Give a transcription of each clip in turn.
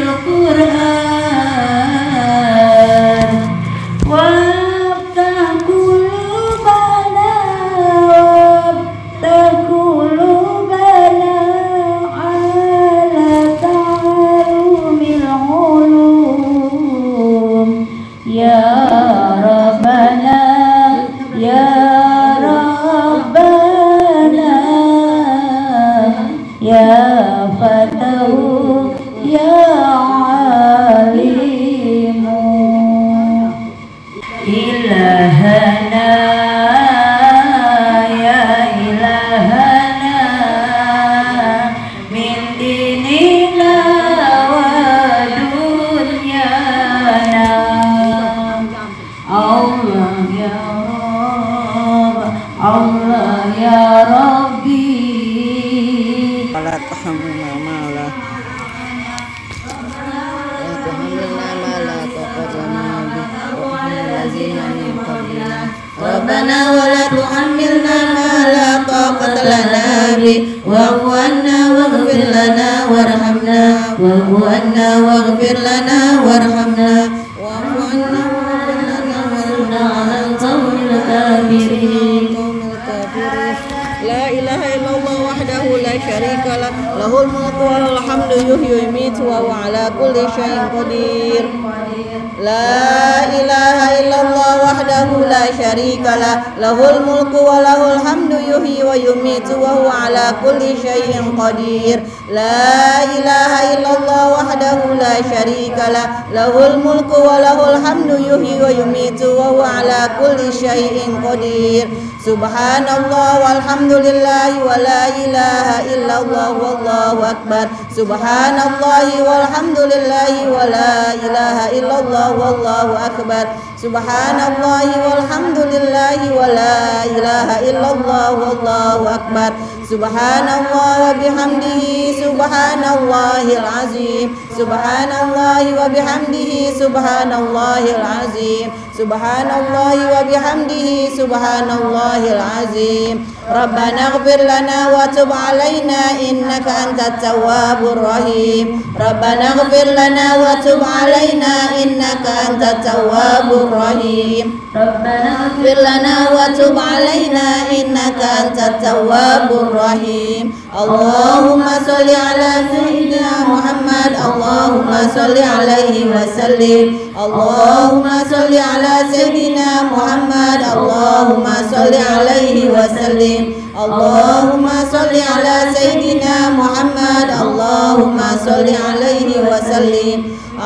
القرآن وافتح قلوبنا على تعلم العلوم يا ربنا يا ربنا يا فتح يا عليم إلهنا يا إلهنا من ديننا ودنيانا الله يا رب الله يا ربي ولا تحملنا ما لا طاقة لنا به واحمل الذين من قبلنا ربنا ولا تحملنا ما لا طاقة لنا به واعف عنا واغفر لنا وارحمنا واعف عنا واغفر لنا وارحمنا واعف عنا واغفر لنا وارحمنا على القوم الكافرين. لا إله إلا الله وحده لا شريك له له الملك وله الحمد يحيي ويميت وهو على كل شيء قدير. لا إله إلا الله وحده لا شريك له له الملك وله الحمد يحيي ويميت وهو على كل شيء قدير. لا إله إلا الله وحده لا شريك له له الملك وله الحمد يحيي ويميت وهو على كل شيء قدير. سبحان الله والحمد لله ولا إله إلا الله والله أكبر. سبحان الله والحمد لله ولا إله إلا الله والله أكبر. سبحان الله والحمد لله ولا إله إلا الله والله أكبر. سبحان الله وبحمده سبحان الله العظيم. سبحان الله وبحمده سبحان الله العظيم. سبحان الله وبحمده سبحان الله العظيم. ربنا اغفر لنا وتب علينا إنك أنت التواب الرحيم. ربنا اغفر لنا وتب علينا إنك أنت التواب الرحيم. ربنا اغفر لنا وتب علينا إنك أنت التواب الرحيم. اللهم صل على سيدنا محمد اللهم صل عليه وسلم. اللهم صل على سيدنا محمد اللهم صل عليه وسلم. اللهم صل على سيدنا محمد اللهم صل عليه وسلم.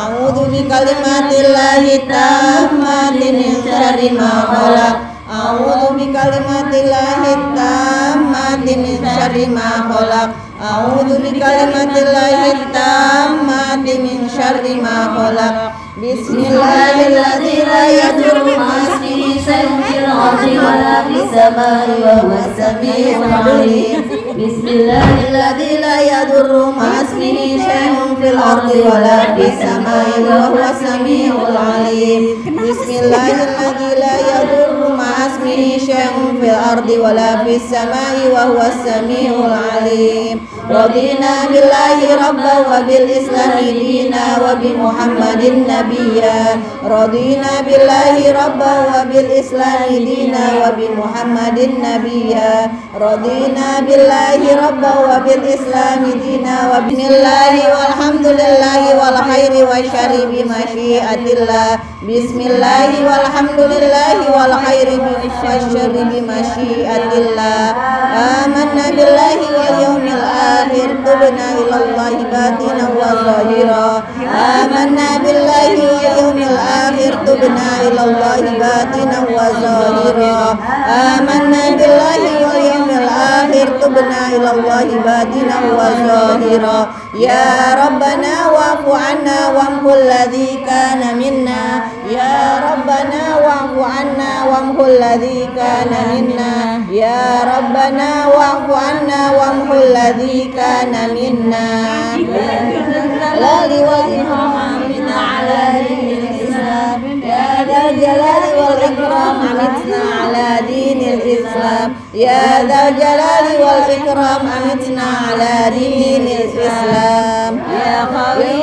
أعوذ بكلمات الله التامات من شر ما خلق. أعوذ بكلمات الله التامات من شر ما خلق. أعوذ بكلمات الله التامات من شر ما خلق. بسم الله الذي لا يضر مع اسمه شيء في الأرض ولا في السماء وهو السميع العليم. بسم الله الذي لا يضر مع اسمه شيء في الأرض ولا في السماء وهو السميع العليم. بسم الله الذي لا يضر مع اسمه شيء في الأرض ولا في السماء وهو السميع العليم. رضينا بالله ربا وبالإسلام دينا وبمحمد نبيا. رضينا بالله ربا وبالإسلام دينا وبمحمد نبيا. رضينا بالله ربا وبالإسلام دينا وبسم الله والحمد لله والخير والشر بمشيئة الله. بسم الله والحمد لله والخير والشر بمشيئة الله. آمنا بالله واليوم الآخر تبنا إلى الله باطنا وظاهرا. آمنا بالله واليوم الآخر تبنا إلى الله باطنا وظاهرا. آمنا بالله واليوم الآخر تبنا إلى الله باطنا وظاهرا. يا ربنا واعف عنا وامحو الذي كان منا. يا ربنا واعف عنا وامحو الذي كان منا. يا ربنا واعف عنا وامحو الذي كان منا. لا لوجههم منا على دين الإسلام. يا ذا الجلال والإكرام أمتنا على دين الإسلام. يا ذا الجلال والإكرام أمتنا على دين الإسلام. يا قوي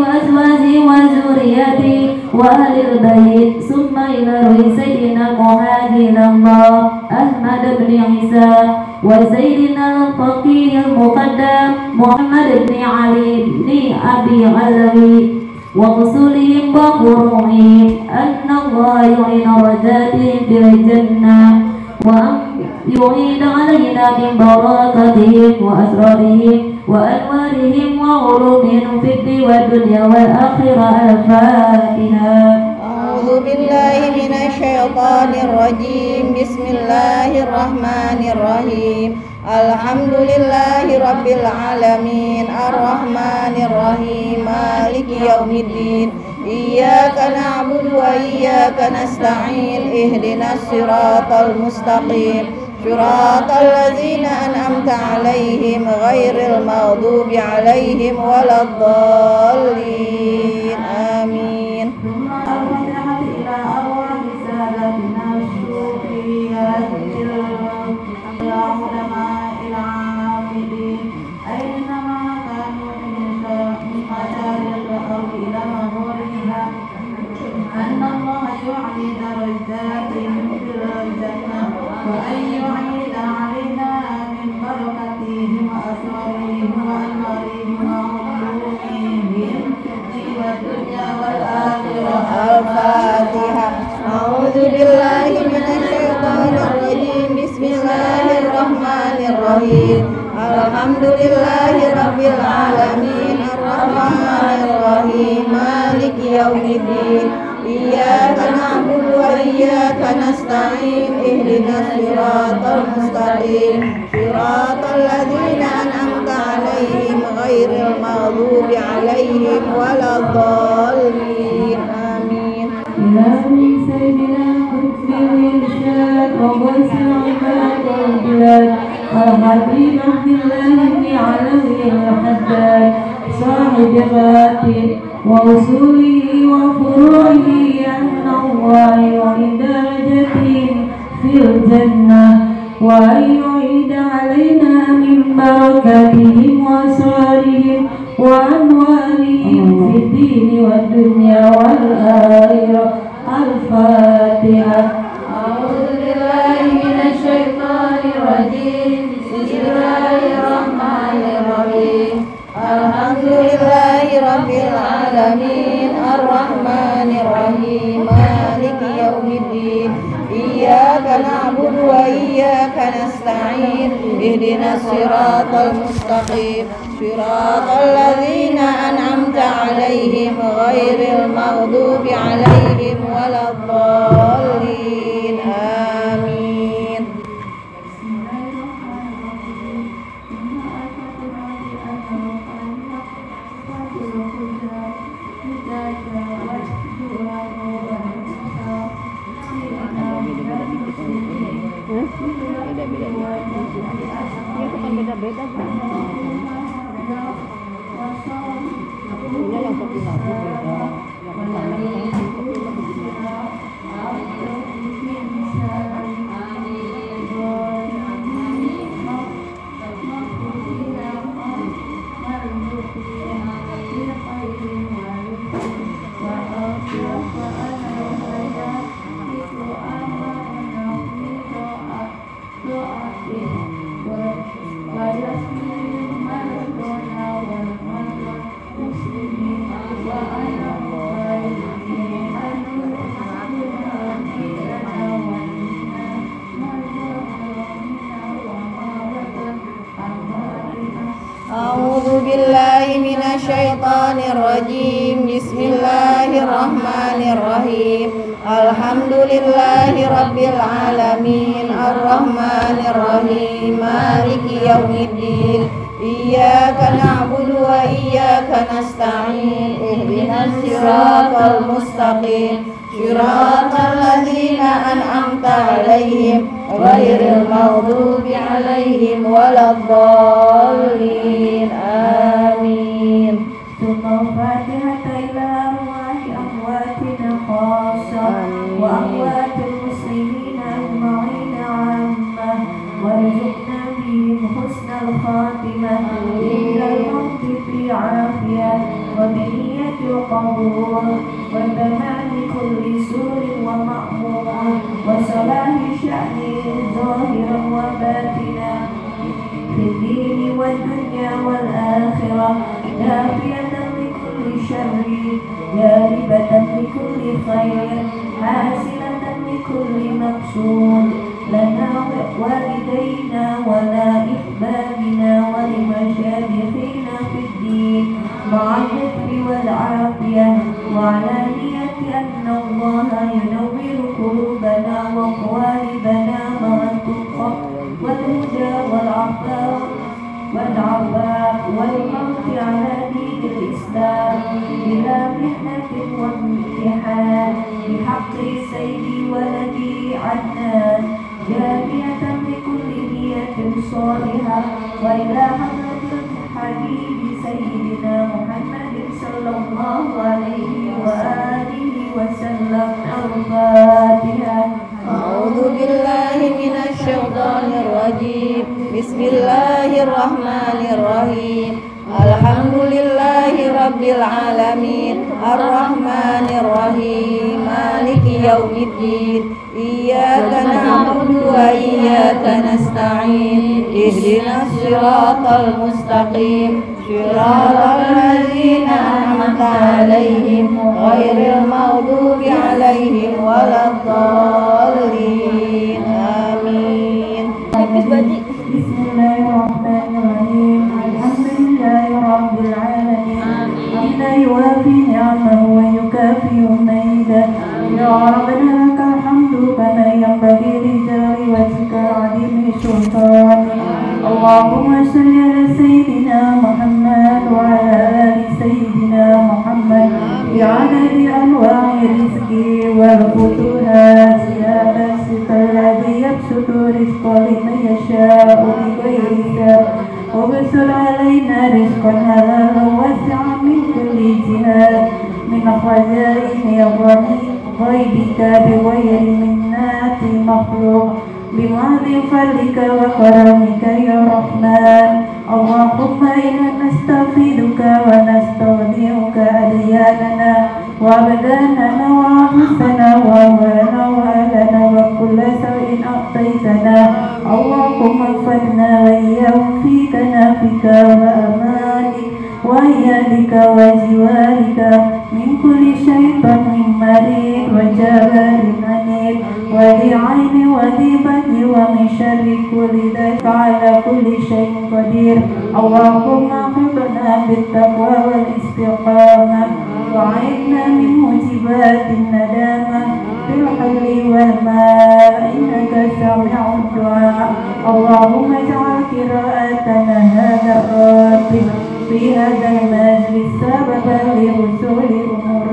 وأزواجه وذريته وأهل البيت ثم إلى روح سيدنا مهاجر الله أحمد بن عيسى وسيدنا الفقيه المقدم محمد بن علي بن أبي علوي وأصولهم وفروعهم أن الله يعين درجاتهم في الجنة وأن يعيد علينا من بركاتهم وأسرارهم وأنوارهم وعلومهم في الدين والدنيا والآخرة. الفاتحة. أعوذ بالله من الشيطان الرجيم. بسم الله الرحمن الرحيم. الحمد لله رب العالمين الرحمن الرحيم مالك يوم الدين إياك نعبد وإياك نستعين اهدنا الصراط المستقيم صراط الذين أنعمت عليهم غير المغضوب عليهم ولا الضالين آمين. ثم الفاتحة إلى أرواح سادتنا الصوفيات العلماء العاملين أينما كانوا من مشارق الأرض إلى مغربها أن الله يعلي درجاتهم في الجنة وأن يعيد علينا من بركاتهم وأسرارهم وأنوارهم وعلومهم في الدنيا والآخرة. الفاتحة. أعوذ بالله من الشيطان الرجيم. بسم الله الرحمن الرحيم. الحمد لله رب العالمين الرحمن الرحيم مالك يوم الدين إياك نعبد وإياك نستعين اهدنا الصراط المستقيم صراط الذين أنعمت عليهم غير المغضوب عليهم ولا الضالين آمين. إلهي سيدنا قطب الإرشاد وغوث العباد والبلاد الحبيب عبد الله بن علوي الحداد صاحب الراتب وأصوله وفروعه أن الله يعيد درجتهم في الجنة وأن يعيد علينا من بركاتهم وأسرارهم وأنوارهم في الدين والدنيا والآخرة. الفاتحة. أعوذ بالله من الشيطان الرجيم. بسم الله الرحمن الرحيم. الحمد لله رب العالمين الرحمن الرحيم مالك يوم الدين إياك نعبد وإياك نستعين اهدنا الصراط المستقيم صراط الذين أنعمت عليهم غير المغضوب عليهم ولا الضالين آمين. Beda-beda punya yang kopi labu beda, yang pertama yang kopi labu beda. أعوذ بالله من الشيطان الرجيم. بسم الله الرحمن الرحيم. الحمد لله رب العالمين الرحمن الرحيم مالك يوم الدين إياك نعبد وإياك نستعين اهدنا الصراط المستقيم صراط الذين أنعمت عليهم غير المغضوب عليهم ولا الضالين آمين. ثم الفاتحة إلى أرواح أمواتنا خاصة وأموات المسلمين أجمعين عامة وارزقنا بهم حسن الخاتمة عند الموت في عافية وبنية القبول وتمام كل سور ومأمور وصلاح شأن ظاهرا وباطنا في الدين والدنيا والآخرة نافية لكل شر جالبة لكل خير حاسلة لكل مقصود لنا والدينا ولإحبابنا ولمشايخنا في الدين مع الذكر والعافية وعلانية أن الله ينور قلوبنا وقوالبنا مع التقى والهدى والعفاف والموت على دين الإسلام بلا محنة وامتحان بحق سيدي ولدي عدنان جامعة بكل نية صالحة وإلى حضرة الحبيب سيدنا محمد صلى الله عليه وآله وسلم الفاتحة. أعوذ بالله من الشيطان الرجيم. بسم الله الرحمن الرحيم. الحمد لله رب العالمين الرحمن الرحيم مالك يوم الدين إياك نعبد وإياك نستعين اهدنا الصراط المستقيم صراط الذين أنعمت عليهم غير المغضوب عليهم ولا الضالين آمين. بسم الله الرحمن الرحيم. الحمد لله رب العالمين حمدا يوافي نعمه ويكافئ مزيدا. يا ربنا لك الحمد كما ينبغي لجلال وجهك العظيم السلطان. اللهم صل على سيدنا محمد وعلى آل سيدنا محمد بعدد أنواع رزقه والفتوحات يا باسط الذي يبسط رزقه لمن يشاء بغير حساب وابسط علينا رزقا حلالا واسعا من كل جهات من خزائن غيبك بغير منات مخلوق بمحض فضلك وكرمك يا رحمن. اللهم إنا نستفيدك ونستودعك أدياننا وأبداننا وأنفسنا وأموالنا وأهلنا وكل شيء أعطيتنا. اللهم احفظنا وإياهم في كنافك وأمانك وإيادك وجوارك من كل شيطان مريض وجبار عنيد وذي عين وذي بدن ومن شر كل ذلك على كل شيء قدير. اللهم اغفرنا بالتقوى والاستقامة وعيدنا من موجبات الندامة في الحل والمال إنك سميع الدعاء. اللهم اجعل قراءتنا هذا الراتب في هذا المجلس سببا لوصول أمور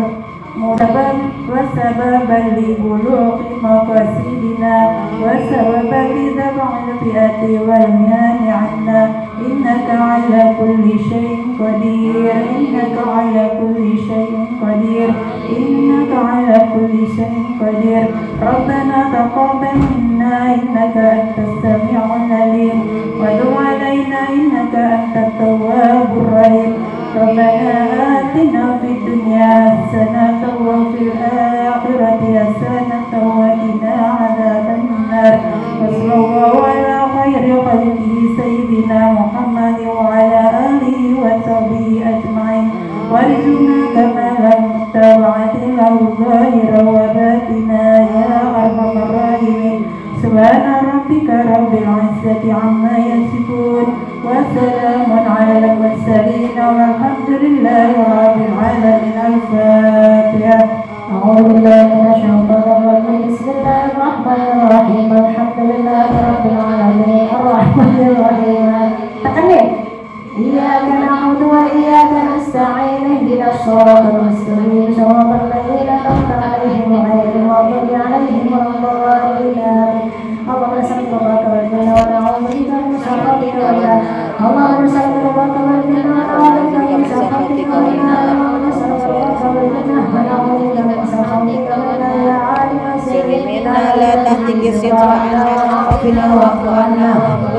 وسببا لبلوغ مقاصدنا وسببا لدفع الفئة والمهان عنا إنك على كل شيء قدير. إنك على كل شيء قدير. إنك على كل شيء قدير. ربنا تقبل منا إنك أنت السميع العليم وتب علينا إنك أنت التواب الرحيم. ربنا آتنا في الدنيا حسنة وفي الآخرة حسنة وقنا عذاب النار. وصلى الله على خير خلقه سيدنا محمد وعلى آله وصحبه أجمعين وارزقنا كمال المتابعة له ظاهرا وباطنا يا أرحم الراحمين. سبحان ربك رب العزة عما يصفون وسلام على المرسلين والحمد لله رب العالمين. الفاتحة. أعوذ بالله من الشيطان الرجيم. بسم الله الرحمن الرحيم. الحمد لله رب العالمين الرحمن الرحيم. إياك نعبد وإياك نستعين اهدنا الصراط المستقيم صراط الذين أنعمت عليهم غير المغضوب عليهم ولا الضالين. اللهم صل وسلم ونعوذ بك من سخطك والنار. اللهم صل وسلم ونعوذ بك من سخطك والنار. اللهم صل وسلم ونعوذ بك من سخطك والنار. يا عالم السر منا لا تهتك الستر عنا وقنا واعف عنا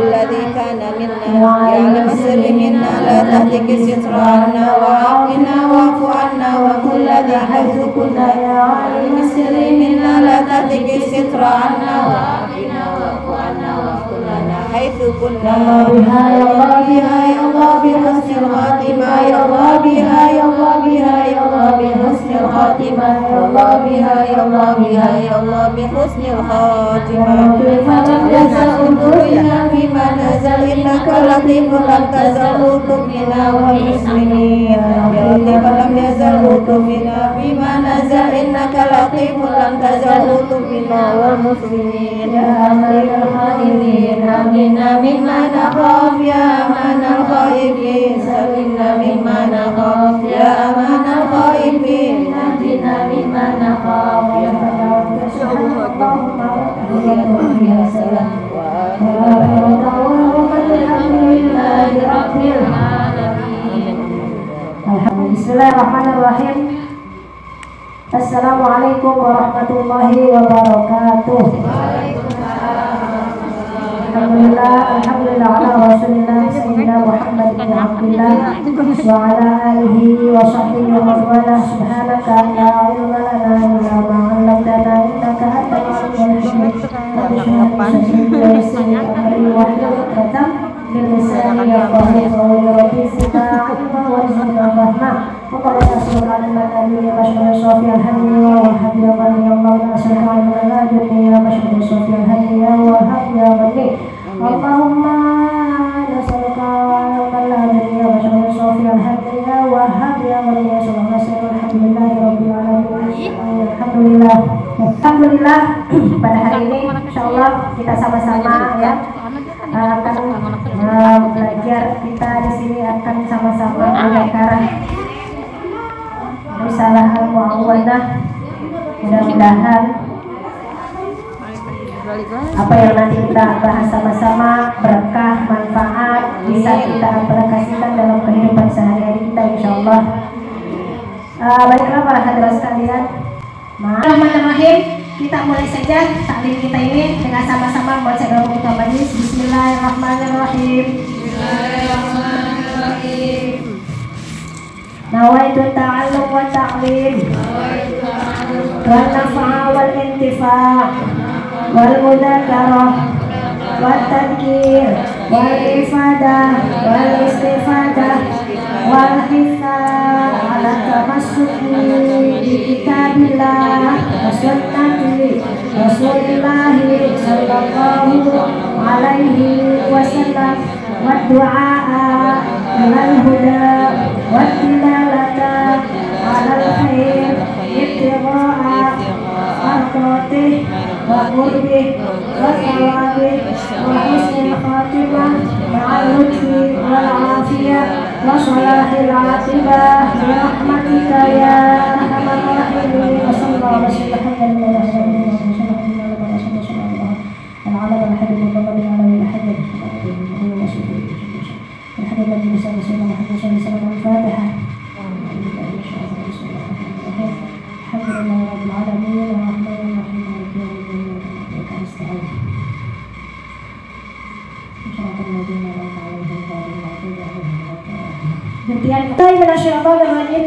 الذي كان الإحسان منا يعلم السر منا لا تهتك الستر عنا وعافنا واعف عنا وكل ذي حيث كنا يا عالم السر منا لا تهتك الستر عنا وعافنا واعف عنا وكلنا حيث كنا بها يا الله بها يا الله بحسن الخاتمة يا الله بها يا الله بها يا الله بحسن الخاتمة يا الله بها يا الله بها يا الله بحسن الخاتمة فلم يزل أنظرنا فيما نزل إنك لطيف لم تزل تؤمنا والمسلمين يا لطيف لم يزل تؤمنا فيما نزل إنك لطيف لم تزل تؤمنا والمسلمين يا أمين الخائفين أمنا مما نخاف يا أمان الخائفين سلمنا مما نخاف يا أمان الخائفين نجنا مما نخاف يا يا سلام Bismillahirrahmanirrahim. Assalamualaikum warahmatullahi wabarakatuh. Alhamdulillah ala rasulillah sayyidina Muhammad bin Abdullah wa ala alihi wa sahbihi wa man wala. Subhanaka la ilma lana illa ma 'allamtana innaka antal alimul hakim. Rabbi shrah li sadri wa yassir li amri wahlul 'uqdatam min lisani yafqahu qawli. Rabbi zidna 'ilman warzuqna fahma. وقال رسول الله النبي بشر صوفي الهدي وهب يا من الله ناصر على الدنيا يا بشر صوفي الهدي وهب يا من اللهم نسألك علما لا ندري يا بشر صوفي الهدي وهب يا من يسر نصر. Alhamdulillah rabbil alamin. Alhamdulillah pada hari ini insyaallah kita sama-sama ya akan belajar. Kita di sini akan sama-sama mengajarkan risalah al-mu'awwadah. Mudah-mudahan apa yang nanti kita bahas sama-sama berkah, manfaat, bisa kita aplikasikan dalam kehidupan sehari-hari kita insyaallah. Baiklah para hadirin sekalian, Bismillahirrahmanirrahim. Kita mulai saja taklim kita ini dengan sama-sama membaca doa buka majelis. Bismillahirrahmanirrahim. Bismillahirrahmanirrahim. Nawaitu ta'allum wa ta'lim wal naf'a wal intifa' wal mudzakarah wat tadhkir wal ifadah wal istifadah wal hisab ala tamassuki bi kitabillah wa sunnati Rasulillah sallallahu alaihi wasallam wa du'a ilal huda wa tilalata alal khair ibtigha'a mardatih wa qurbih wa thawabih wa husnil khatimah ma'al lutfi wal afiyah wa salahil aqibah bi rahmatika ya arhamar rahimin. Wa sallallahu alaihi wa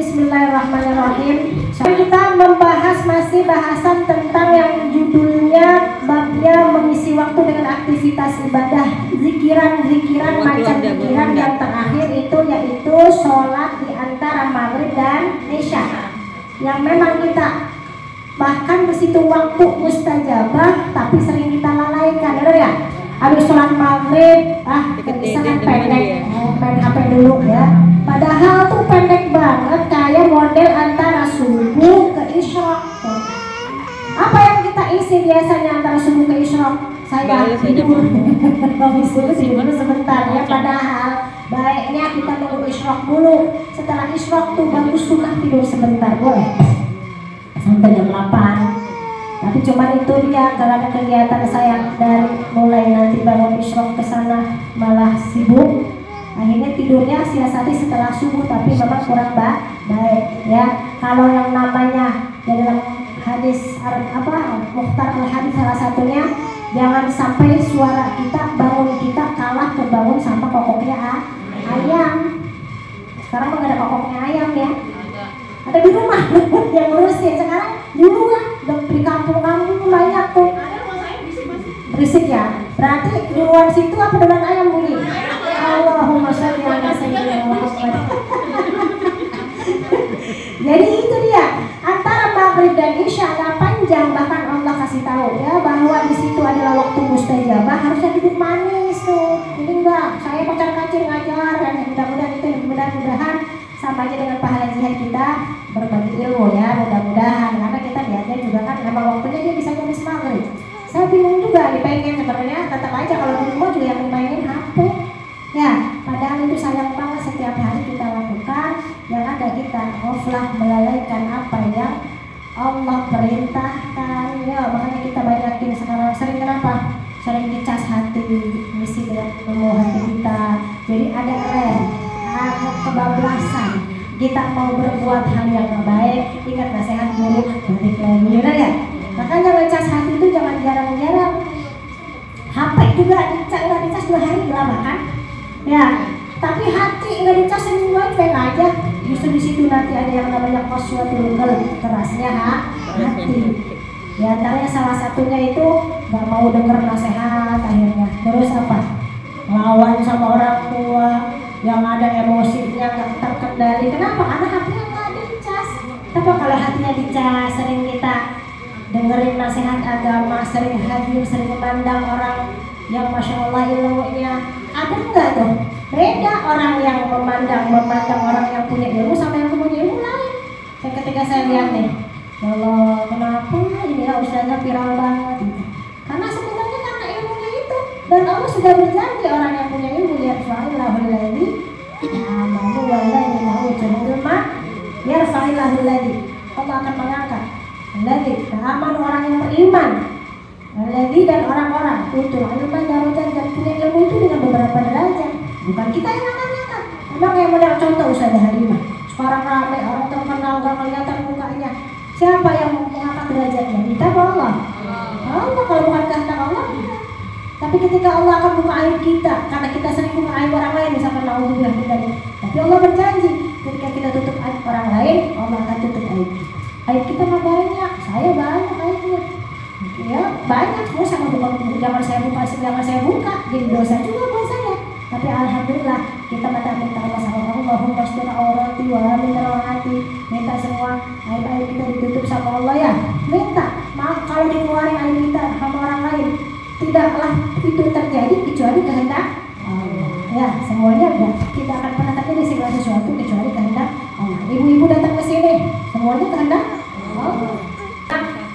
Bismillahirrahmanirrahim. Kita membahas masih bahasan tentang yang judulnya babnya mengisi waktu dengan aktivitas ibadah, zikiran-zikiran, macam zikiran yang terakhir itu yaitu sholat di antara maghrib dan isya, yang memang kita bahkan di situ waktu mustajabah tapi sering kita lalaikan, benar ya? Habis sholat maghrib, sangat pendek, main HP dulu ya. Padahal tuh pendek banget, kayak model antara subuh ke isyraq. Apa yang kita isi biasanya antara subuh ke isyraq? Saya tidur. Habis itu tidur sebentar ya. Padahal baiknya kita tunggu isyraq dulu. Setelah isyraq tuh bagus sunnah tidur sebentar, boleh sampai jam 8. Tapi cuman itu dia, karena kegiatan saya dari mulai nanti bangun isyraq ke sana malah sibuk, akhirnya tidurnya siasati setelah subuh, tapi memang kurang baik ya. Kalau yang namanya ya dalam hadis Mukhtar al-Hadis salah satunya Jangan sampai suara kita, bangun kita kalah kebangun sama kokoknya ayam. Sekarang nggak ada kokoknya ayam ya. Ada di rumah yang ngurusin. Sekarang di luar, di kampung-kampung banyak tuh. Berisik ya. Berarti di luar situ apa dengan ayam bunyi? Allahumma sholli ala sayyidina Muhammad. Jadi itu dia, antara maghrib dan isya agak panjang, bahkan Allah kasih tahu ya bahwa di situ adalah waktu mustajabah, harusnya duduk manis tuh. Ini enggak, saya kocar-kacir ngajar dan mudah-mudahan itu mudah-mudahan sama aja dengan pahala jihad kita berbagi ilmu ya, mudah-mudahan karena kita lihatnya juga kan memang waktunya dia bisa jadi maghrib. Saya bingung juga nih, pengen sebenarnya tetap aja kalau di rumah juga yang dimainin HP. Ya, padahal itu sayang banget setiap hari kita lakukan, yang ada kita ghaflah melalaikan apa yang Allah perintahkan. Ya, makanya kita banyakin sekarang sering kenapa? Sering dicas hati, misi dengan ilmu hati kita. Jadi ada ada kebablasan. Kita mau berbuat hal yang baik, ingat nasihat guru, balik lagi, benar ya? Makanya ngecas hati itu jangan jarang-jarang. HP juga nggak dicas 2 hari lama kan? Ya, tapi hati nggak dicas seminggu aja aja. Justru di situ nanti ada yang namanya qaswatul qalb, kerasnya hati. Di antaranya salah satunya itu nggak mau dengar nasihat akhirnya. Terus apa? Lawan sama orang tua, yang ada emosinya nggak terkendali. Kenapa? Karena hatinya nggak dicas. Tapi kalau hatinya dicas, sering kita dengerin nasihat agama, sering hadir, sering memandang orang yang masya Allah ilmunya. Ada enggak tuh? Beda orang yang memandang orang yang punya ilmu sama yang punya ilmu lain. Ketika saya lihat nih, ya Allah, kenapa ini ya ustazah viral banget gitu. Karena sebenarnya karena ilmunya itu, dan Allah sudah berjanji orang yang punya ilmu ya fa'ilahul ladzi amanu walladzina utul ilma yarfa'ilahul ladzi. Allah akan mengangkat ladzi amanu, orang yang beriman, ladzi dan orang-orang utul ilma darajat, dan punya ilmu itu dengan beberapa derajat. Bukan kita yang angkat-angkat. Memang kayak model contoh Ustazah Halimah. Sekarang ramai orang terkenal gak kelihatan mukanya. Siapa yang mengangkat derajatnya? Kita apa Allah? Allah. Kalau bukan kehendak Allah, tidak. Tapi ketika Allah akan buka aib kita, karena kita sering buka aib orang lain, misalkan naudzubillah min dzalik. Tapi Allah berjanji, ketika kita tutup aib orang lain, Allah akan tutup aib kita. Aib kita mah banyak, saya banyak aibnya. Ya banyak, semua sama bukan. Jangan saya buka, jadi dosa juga buat saya. Tapi alhamdulillah kita minta Allah sama Allahumma astur aurati wa amin rawati. Minta semua aib-aib kita ditutup sama Allah ya. Minta maaf kalau dikeluarin aib kita sama orang lain, tidaklah itu terjadi kecuali kehendak Allah. Ya, semuanya tidak akan pernah terjadi segala sesuatu kecuali kehendak Allah. Ibu-ibu datang ke sini, semuanya kehendak Allah.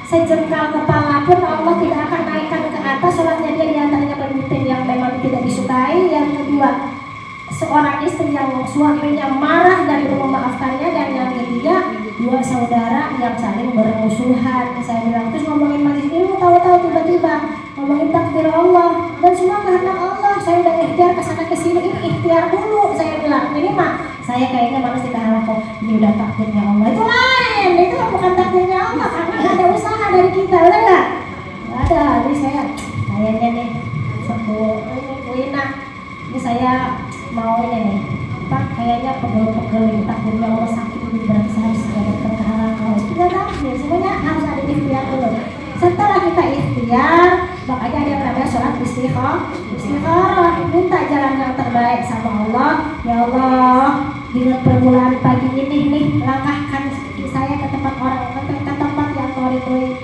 Sejengkal kepala pun Allah tidak akan naikkan ke atas. Sholatnya dia diantaranya pemimpin yang memang tidak disukai. Yang kedua, seorang istri yang suaminya marah dan belum memaafkannya. Dan yang ketiga, 2 saudara yang saling bermusuhan. Saya bilang terus ngomongin majelis ilmu, tahu-tahu tiba-tiba ngomongin takdir Allah dan semua kehendak Allah. Saya udah ikhtiar kesana kesini, ini ikhtiar dulu. Saya bilang ini mah saya kayaknya malas ditahan kok, ini udah takdirnya Allah. Itu lain, itu bukan takdirnya Allah karena ada usaha dari kita, udah nggak? Nggak ada. Jadi saya kayaknya nih Wina, ini saya mau ini nih, Pak, kayaknya pegel-pegel takdirnya Allah sakit ini berarti saya harus segera terhalang. Kalau itu nggak takdir, semuanya harus ada ikhtiar dulu. Setelah kita ikhtiar, makanya ada yang namanya sholat istikharah, minta jalan yang terbaik sama Allah. Ya Allah, dengan permulaan pagi ini nih, langkahkan saya ke tempat ke tempat yang Kau ridhoi.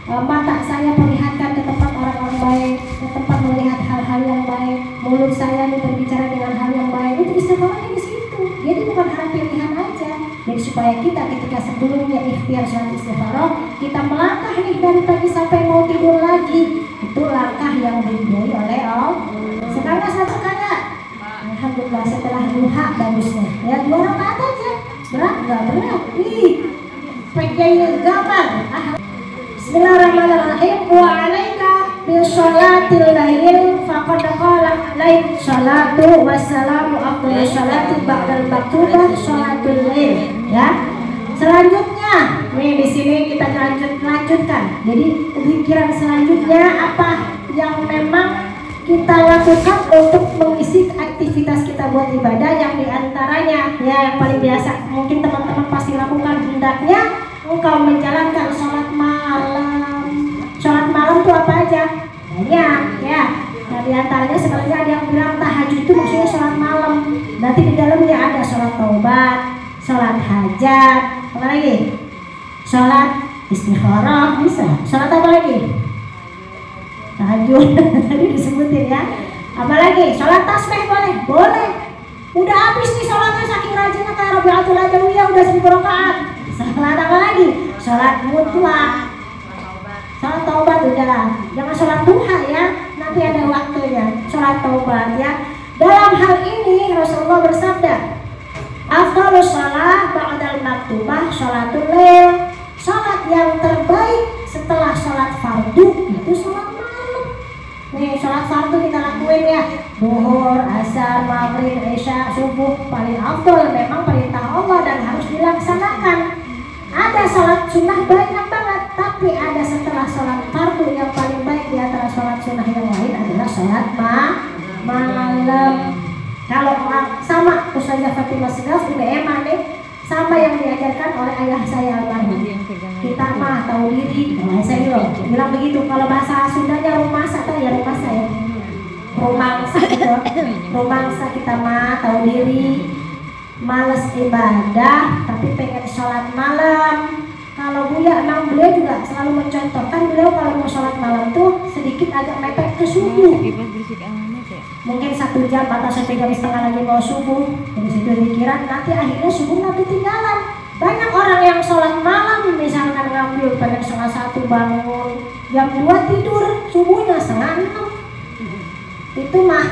Mata saya perlihatkan ke tempat orang-orang baik, ke tempat melihat hal-hal yang baik. Mulut saya nih berbicara dengan hal yang baik. Itu istikharahnya di situ. Jadi bukan hal pilihan aja. Jadi supaya kita ketika sebelumnya ikhtiar sholat istikharah, kita melangkah nih dari pagi sampai mau tidur lagi. Itu langkah yang diridhoi oleh Allah. Sekarang satu kata, alhamdulillah setelah duha bagusnya. Ya 2 rakaat aja. Berat nggak berat? Ih, pegangnya gambar. Bismillahirrahmanirrahim. Wa 'alaika bisolatil lail faqad qala lail salatu wassalamu afdhalus salati ba'dal maktubah sholatul lail. Ya. Selanjutnya selanjutnya, nih di sini kita lanjutkan. Jadi pikiran selanjutnya apa yang memang kita lakukan untuk mengisi aktivitas kita buat ibadah, yang diantaranya ya yang paling biasa mungkin teman-teman pasti lakukan, hendaknya engkau menjalankan sholat malam. Sholat malam itu apa aja? Banyak ya. Nah diantaranya sebenarnya ada yang bilang tahajud itu maksudnya sholat malam. Nanti di dalamnya ada sholat taubat, sholat hajat, apa lagi? Sholat istikharah bisa. Sholat apa lagi? Tahajud tadi disebutin ya. Apalagi sholat tasbih boleh? Boleh. Udah habis nih sholatnya saking rajinnya kayak Rabi'atul Adawiyah udah 1000 rakaat. Sholat apa lagi? Sholat mutlak. Sholat taubat udah. Jangan sholat duha ya. Nanti ada waktunya. Sholat taubat ya. Dalam hal ini Rasulullah bersabda, afdhalus shalah ba'dal maktubah sholatul lail. Sholat yang terbaik setelah sholat fardu itu sholat malam. Nih sholat fardu kita lakuin ya, zuhur, asar, maghrib, isya, subuh, paling afdal memang perintah Allah dan harus dilaksanakan. Ada sholat sunnah banyak banget, tapi ada setelah sholat fardu yang paling baik di antara sholat sunnah yang lain adalah sholat malam. Kalau sama Ustazah Fatimah Segaf Umi Emma nih, sama yang diajarkan oleh ayah saya almarhum. Kita mah tahu diri, saya loh bilang begitu. Kalau bahasa Sundanya rumasa atau ya rumasa ya, rumangsa gitu. Rumangsa kita mah tahu diri, males ibadah tapi pengen sholat malam. Kalau Buya, emang beliau juga selalu mencontohkan, beliau kalau mau sholat malam tuh sedikit agak mepet ke subuh. Mungkin 1 jam atau 1 jam setengah lagi mau subuh. Dari situ pikiran, nanti akhirnya subuh nggak ketinggalan. Banyak orang yang sholat malam, misalkan ngambil pada setengah 1 bangun, jam 2 tidur, subuhnya setengah 6. Itu mah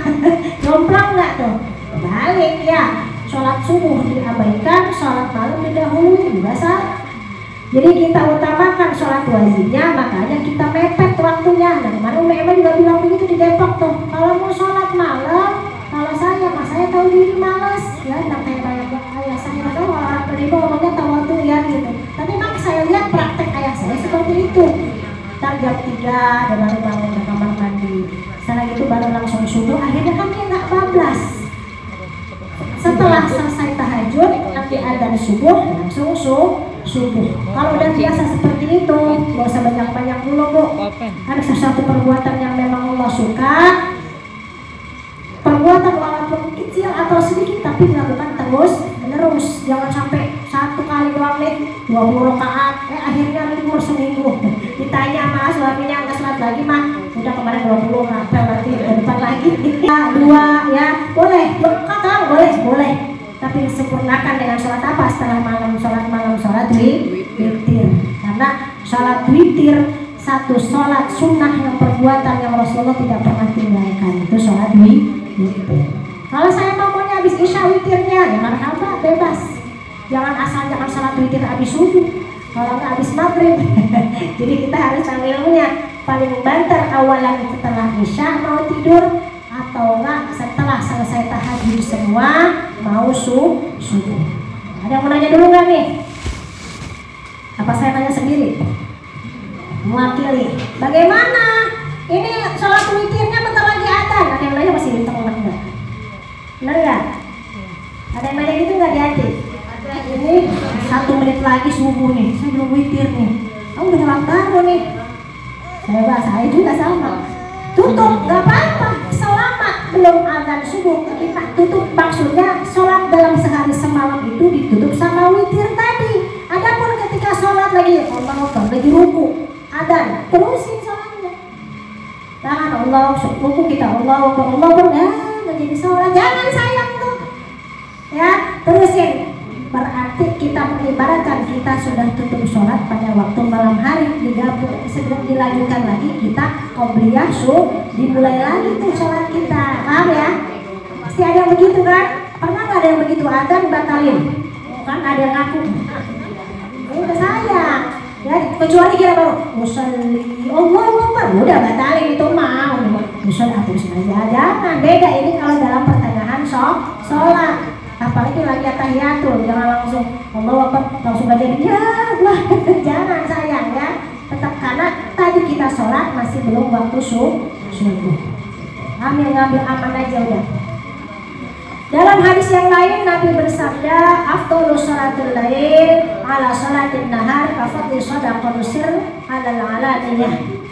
jomplang nggak tuh? Balik ya, sholat subuh diabaikan, sholat malam didahului juga salah. Jadi kita utamakan sholat wajibnya, makanya kita mepet waktunya. Nah kemarin Umi juga bilang begitu di Depok tuh, kalau mau sholat malam, kalau saya tahu diri males ya, nggak kayak ayah saya tahu orang terima ngomongnya tawadhu ya gitu. Tapi memang saya lihat praktek ayah saya seperti itu. Ntar jam 3 dan baru bangun ke kamar mandi, setelah itu baru langsung subuh, akhirnya kan dia nggak bablas. Setelah selesai tahajud, nanti adzan subuh, langsung subuh. Kalau udah biasa seperti itu, nggak usah banyak-banyak dulu Bu. Ada sesuatu perbuatan yang memang Allah suka, perbuatan walaupun kecil atau sedikit tapi dilakukan terus menerus. Jangan sampai 1 kali doang nih 20 rakaat, akhirnya libur seminggu. Ditanya sama suaminya nggak sholat lagi mah, udah kemarin 20 ngapel nanti ke depan lagi. 2 ya boleh, kakak boleh. Tapi sempurnakan dengan sholat apa setelah sholat malam sholat witir. Karena sholat witir satu sholat sunnah yang perbuatan yang Rasulullah tidak pernah tinggalkan, itu sholat witir. Kalau saya maunya habis isya witirnya, ya marhaba bebas. Jangan sholat witir habis subuh, kalau nggak habis maghrib. Jadi kita harus tahu ilmunya. Paling banter awalan setelah isya mau tidur, atau enggak setelah selesai tahajud semua mau subuh. Ada yang mau nanya dulu nggak nih? Apa saya tanya sendiri? Mewakili. Bagaimana? Ini sholat witirnya bentar lagi adzan. Ada yang nanya masih di tengah nggak? Benar nggak? Ada yang nanya gitu nggak di hati? Ini 1 menit lagi subuh nih. Saya belum witir nih. Kamu udah ngelak baru nih. Saya juga sama. Tutup, nggak apa-apa. Selama belum adzan subuh kita tutup, maksudnya sholat dalam sehari semalam itu ditutup sama witir tadi. Adapun ketika sholat lagi lagi ruku, adzan, terusin sholatnya. Jangan Allah ruku kita Allah menjadi sholat, jangan sayang tuh. Ya, terusin. Berarti kita mengibaratkan kita sudah tutup sholat pada waktu malam hari, segera dilanjutkan lagi kita qobliyah dimulai lagi tuh sholat kita. Paham ya? Pasti ada yang begitu kan? Pernah nggak ada yang begitu adzan batalin? Kan ada yang ngaku. Udah sayang. Ya, kecuali kita baru musalli Allahu Akbar, udah batalin itu mau. Musalli atau sengaja jangan. Beda ini kalau dalam pertengahan sholat. Tapi apalagi lagi tahiyatul, jangan langsung Allahu Akbar langsung aja ya Allah. Jangan sayang ya, tetap karena tadi kita sholat masih belum waktu subuh. Ngambil aman aja udah. Dalam hadis yang lain Nabi bersabda, afdhalus sholatil lail ala sholatin nahar ka fadli shadaqatus sirr alal alaniyah.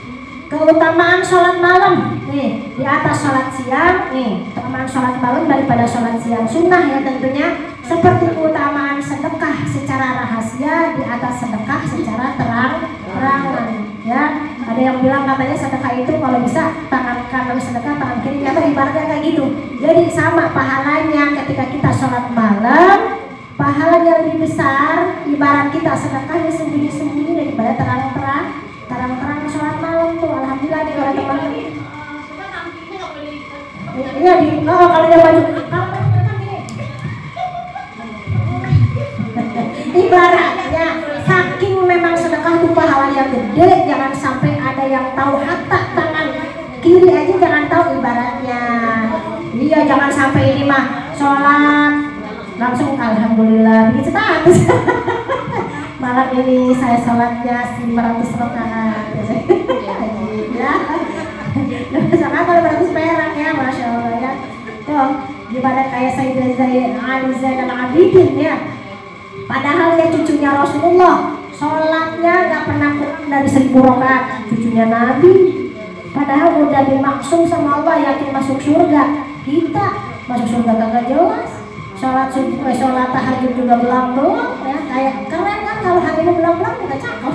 Keutamaan sholat malam nih di atas sholat siang nih, keutamaan sholat malam daripada sholat siang sunnah ya tentunya, seperti keutamaan sedekah secara rahasia di atas sedekah secara terang-terangan ya. Ada yang bilang katanya sedekah itu kalau bisa tangan kanan sedekah, tangan kiri atau ibaratnya kayak gitu. Jadi sama pahalanya ketika kita sholat malam, pahalanya lebih besar ibarat kita sedekahnya sembunyi-sembunyi daripada terang-terang sholat malam tuh. Alhamdulillah nih kalau teman-teman. Iya di kalau dia baju ibaratnya saking memang sedekah itu pahalanya gede, jangan sampai ada yang tahu, hatta tangan kiri aja jangan tahu ibaratnya. Iya jangan sampai ini mah sholat langsung alhamdulillah bikin status. Malam ini saya sholatnya 500 rakaat ya. Sama kalau 500 perak ya, masya Allah ya. Tuh gimana kayak Sayyidah Ali Zainal Abidin ya. Padahal dia cucunya Rasulullah, sholatnya gak pernah kurang dari 1000 rakaat, cucunya Nabi. Padahal udah dimaksum sama Allah yakin masuk surga. Kita masuk surga kagak jelas. Sholat subuh, sholat tahajud juga belang-belang ya. Kayak keren kan kalau hari ini belang-belang juga cakep.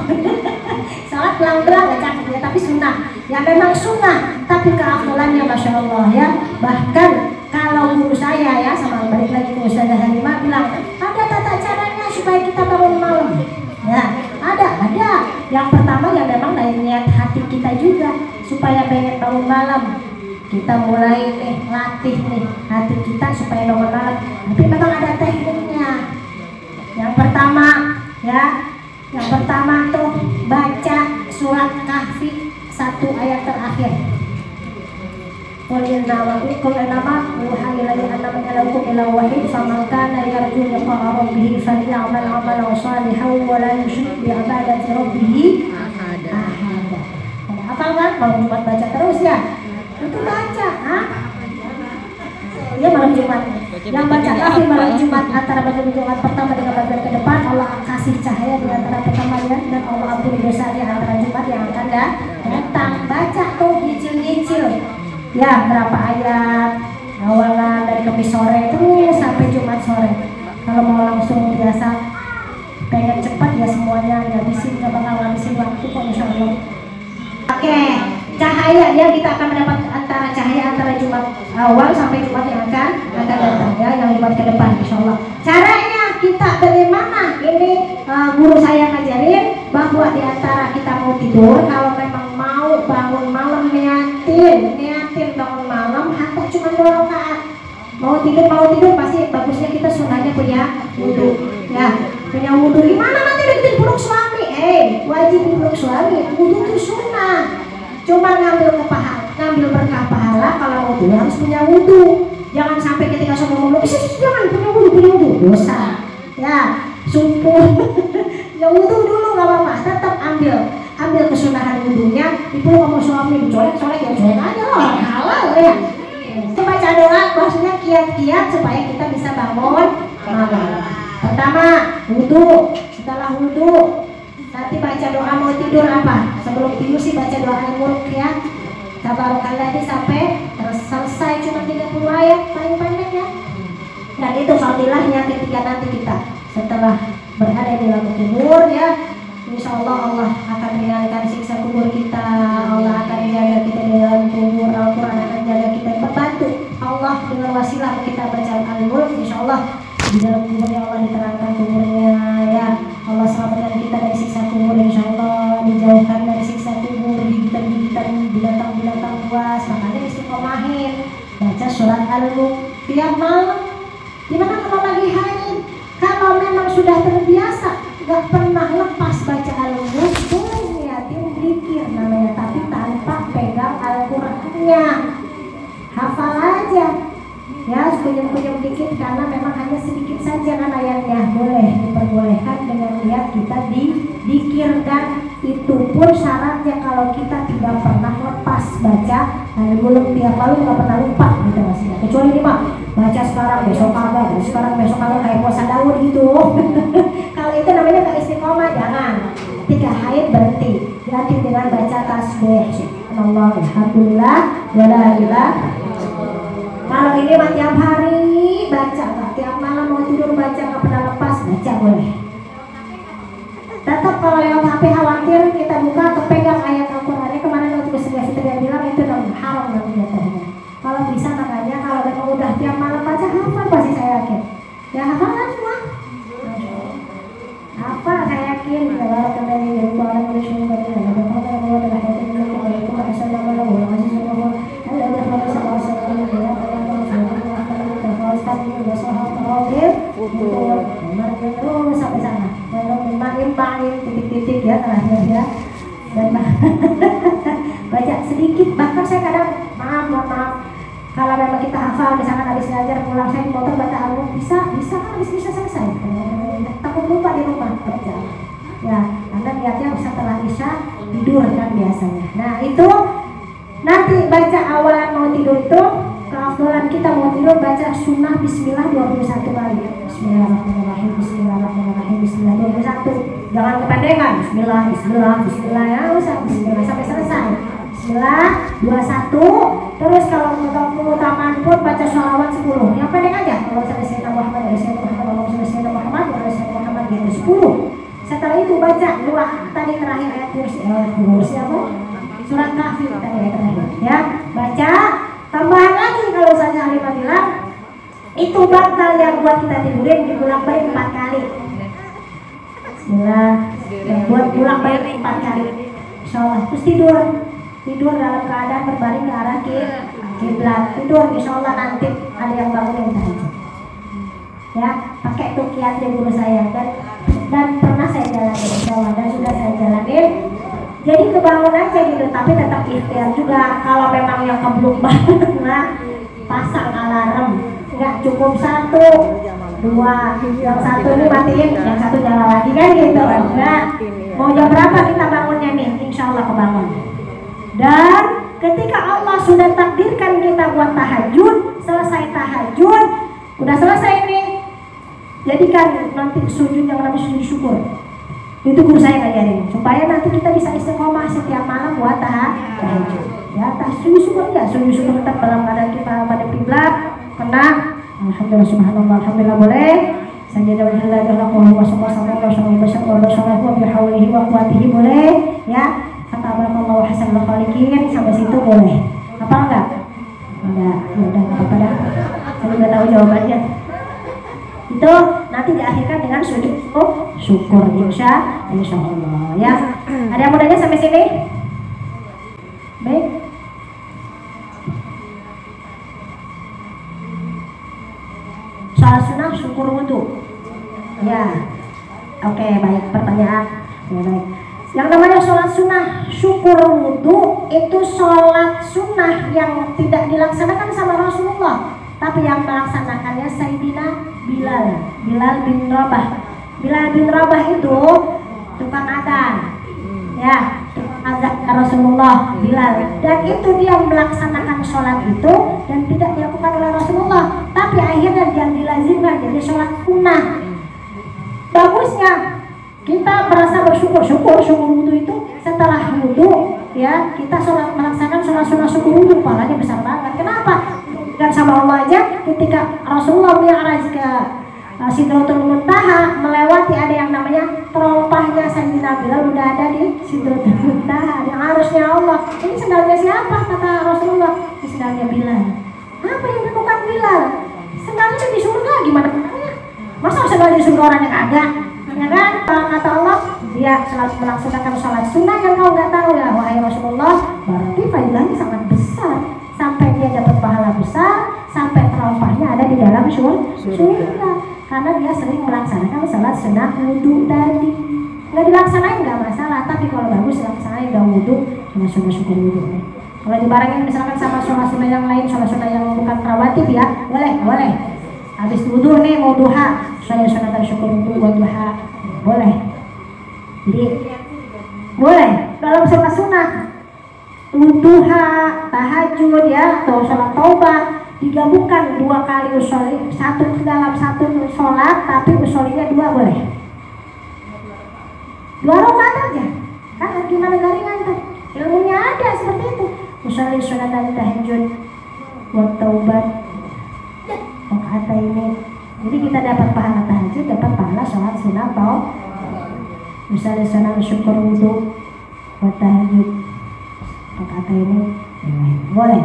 Sholat belang-belang gak cakep ya, tapi sunnah. Ya memang sunnah, tapi keafdalannya masya Allah ya. Bahkan kalau guru saya ya, sama balik lagi ke Ustazah Halimah bilang ada tata caranya supaya kita bangun malam ya. Ada yang pertama yang memang dari niat hati kita juga supaya pengen bangun malam. Kita mulai nih latih nih hati kita supaya bangun malam, tapi memang ada tekniknya. Yang pertama tuh baca surat Kahfi 1 ayat terakhir. Qul innama uhiya ilayya annama ilahukum ilahun wahid faman kana yarju liqa'a rabbih falyamal 'amalan shalihan wa la yushrik bi 'ibadati rabbih ahada. Hafal kan? Kalau Jumat baca terus ya. Itu baca, ya malam Jumat. Yang baca Kahfi malam Jumat antara bagian Jumat pertama dengan bagian ke depan, Allah kasih cahaya di antara pertamanya dan Allah ampuni dosa di antara Jumat yang akan datang. Baca tuh nyicil-nyicil. Ya berapa ayat awalan dari Kamis sore terus sampai Jumat sore. Kalau mau langsung biasa pengen cepat ya semuanya dihabisin, gak bakal ngabisin waktu kok insya Allah. Oke, cahaya ya kita akan mendapat antara cahaya antara Jumat awal sampai Jumat yang akan datang ya, yang Jumat ke depan insya Allah. Caranya kita bagaimana? Ini guru saya ngajarin bahwa di antara kita mau tidur, kalau memang mau bangun malam niatin bangun malam hatta cuma 2 rakaat. Mau tidur pasti bagusnya kita sunahnya punya wudu ya, punya wudu. Gimana nanti udah peluk suami? Wajib peluk suami, wudu itu sunnah. Cuma ngambil berkah pahala kalau wudu harus punya wudu. Jangan sampai ketika suami ngomong jangan punya wudu dosa ya, subuh ya wudu dulu gak apa-apa, tetap ambil kesunahan wudunya, dipeluk sama suami, dicolek-colek ya colek aja loh, halal ya. Baca doa maksudnya kiat-kiat supaya kita bisa bangun malam. Pertama wudu, setelah wudu nanti baca doa mau tidur apa? Sebelum tidur sih baca doa al-mulk ya, tabarakalladzi sampai selesai cuma 30 ayat paling pendek ya. Dan itu fadilahnya ketika nanti kita setelah berada di dalam kubur ya, insya Allah akan meringankan siksa kubur kita. Allah akan menjaga kita di dalam kubur. Al-Quran akan menjaga kita, membantu Allah dengan wasilah kita baca al-mulk. Insya Allah di dalam kuburnya Allah diterangkan kuburnya ya. Allah selamatkan kita dari siksa kubur. Insya Allah dijauhkan dari siksa kubur, gigitan-gigitan binatang-binatang buas. Makanya istiqomahin baca surat al-mulk tiap malam. Gimana kalau lagi haid? Kalau memang sudah terbiasa gak pernah lepas baca al-mulk, boleh niatin zikir namanya, tapi tanpa pegang Al-Qur'annya. Hafal aja ya, kunyum-kunyum dikit karena memang hanya sedikit saja kan ayatnya, boleh diperbolehkan dengan niat kita dikir, dan itu pun syaratnya kalau kita tidak pernah lepas baca, belum tiap lalu nggak pernah lupa gitu maksudnya. Kecuali ini mah baca sekarang besok kagak, sekarang besok kagak kayak puasa Daud gitu. Kalau itu namanya nggak istiqomah, jangan. Ketika haid berhenti, ganti dengan baca tasbih. Allah, alhamdulillah, wala ilah. Kalau ini mah tiap hari baca, tiap malam mau tidur baca, nggak pernah lepas baca, boleh. Tetap kalau lewat HP khawatir kita buka kepegang ayat Al-Qurannya, kemarin waktu Gus Fitri bilang itu haram namanya jatuhnya. Kalau bisa makanya kalau memang udah tiap malam baca, hafal pasti saya yakin. Ya hafal kan semua? Hafal saya yakin. Kalau kembali dari orang Malaysia dari terus sampai sana. Main titik-titik ya terakhir ya. Dan baca sedikit, bahkan saya kadang maaf kalau memang kita hafal, misalkan habis belajar pulang saya di motor baca album, bisa kan bisa selesai. Takut lupa di rumah baca. Ya, karena niatnya setelah isya tidur kan biasanya. Nah itu nanti baca awalan mau tidur itu keafdolan kita mau tidur baca sunnah Bismillah 21 kali. Bismillahirrahmanirrahim, Bismillahirrahmanirrahim, Bismillah 21. Jangan kependekan. Bismillah, Bismillah, Bismillah ya, usah Bismillah sampai selesai. Bismillah 21. Terus kalau keutamaan pun baca sholawat 10. Yang pendek aja. Kalau Sayyidina Muhammad, Sayyidina Muhammad, Sayyidina Muhammad, Sayyidina Muhammad gitu 10. Setelah itu baca doa tadi terakhir ayat kursi apa? Surat Kahfi tadi ayat terakhir. Ya, baca. Tambahan lagi kalau Ustazah Halimah bilang itu bantal yang buat kita tidurin dibolak-balik 4 kali. Bismillah. Buat bolak-balik 4 kali. Insyaallah. Terus tidur dalam keadaan berbaring ke arah kiblat. Tidur insyaallah nanti ada yang bangunin tahajud. Ya, pakai tuh kiatnya guru saya dan pernah saya jalanin insyaallah dan sudah saya jalanin. Jadi kebangun aja gitu, tapi tetap ikhtiar juga. Kalau memang yang kebluk banget, nah pasang alarm. Nggak cukup 1, 2, yang satu ini matiin, yang satu nyala lagi kan gitu. Nah, mau jam berapa kita bangunnya nih? Insya Allah kebangun. Dan ketika Allah sudah takdirkan kita buat tahajud, selesai tahajud, udah selesai nih. Jadikan nanti sujud yang namanya sujud syukur. Itu guru saya ngajarin supaya nanti kita bisa istiqomah setiap malam buat tahajud. Ya, sujud syukur ya, sujud syukur tetap dalam keadaan kita pada kiblat, kena. Alhamdulillah, subhanallah, alhamdulillah boleh. Sajadah walillah wa sallallahu bihaulihi wa quwwatihi boleh. Ya, tabarakallahu hasanul khaliqin sampai situ boleh. Apa enggak? Enggak, ya udah enggak apa-apa dah. Saya udah tahu jawabannya. Itu nanti diakhirkan dengan sujud syukur insya Allah ya. Ada yang mau nanya sampai sini? Baik. Salat sunnah syukur wudhu. Ya. Oke, baik, pertanyaan. Ya, baik. Yang namanya sholat sunnah syukur wudhu itu sholat sunnah yang tidak dilaksanakan sama Rasulullah, tapi yang melaksanakannya Sayyidina Bilal bin Rabah. Bilal bin Rabah itu tukang adzan, ya, azan Rasulullah Bilal, dan itu dia melaksanakan sholat itu dan tidak dilakukan oleh Rasulullah, tapi akhirnya dia dilazimkan jadi sholat sunnah. Bagusnya kita merasa bersyukur wudhu itu setelah wudhu ya kita melaksanakan sholat sunnah syukur wudhu, pahalanya besar banget. Kenapa? Dan sama Allah aja ketika Rasulullah mi'raj ke Sidratul Muntaha melewati ada yang namanya terompahnya Sayyidina Bilal udah ada di Sidratul Muntaha, yang harusnya Allah. Ini sendalnya siapa? Kata Rasulullah, ini sendalnya Bilal. Apa yang dilakukan Bilal? Sendalnya di surga gimana? Masa sendal di surga orang yang ada? Ya kan? Kata Allah, dia selalu melaksanakan sholat sunnah yang kau nggak tahu ya wahai Rasulullah. Berarti fadilahnya sangat besar. Sampai dia dapat pahala besar, sampai terompahnya ada di dalam surga, karena dia sering melaksanakan sholat sunnah wudhu tadi. Nggak dilaksanain nggak masalah, tapi kalau bagus dilaksanain udah wudhu, cuma sunnah syukur wudhu. Kalau dibarengin misalkan sama sholat sunnah yang lain, sholat sunnah yang bukan rawatib ya, boleh. Habis wudu nih mau duha, saya sunatan syukur wudu buat duha, boleh. Jadi boleh dalam sholat sunnah, duha, tahajud ya, atau sholat taubat digabungkan 2 kali usholi, satu dalam satu sholat, tapi usholinya 2 boleh. 2 rakaat aja, kan gimana garingan tuh? Ilmunya ada seperti itu. Usholi sunatan tahajud, buat taubat, rakaat ini. Jadi kita dapat pahala tahajud, dapat pahala sholat sunnah atau misalnya sunat syukur wudu buat tahajud, rakaat ini boleh.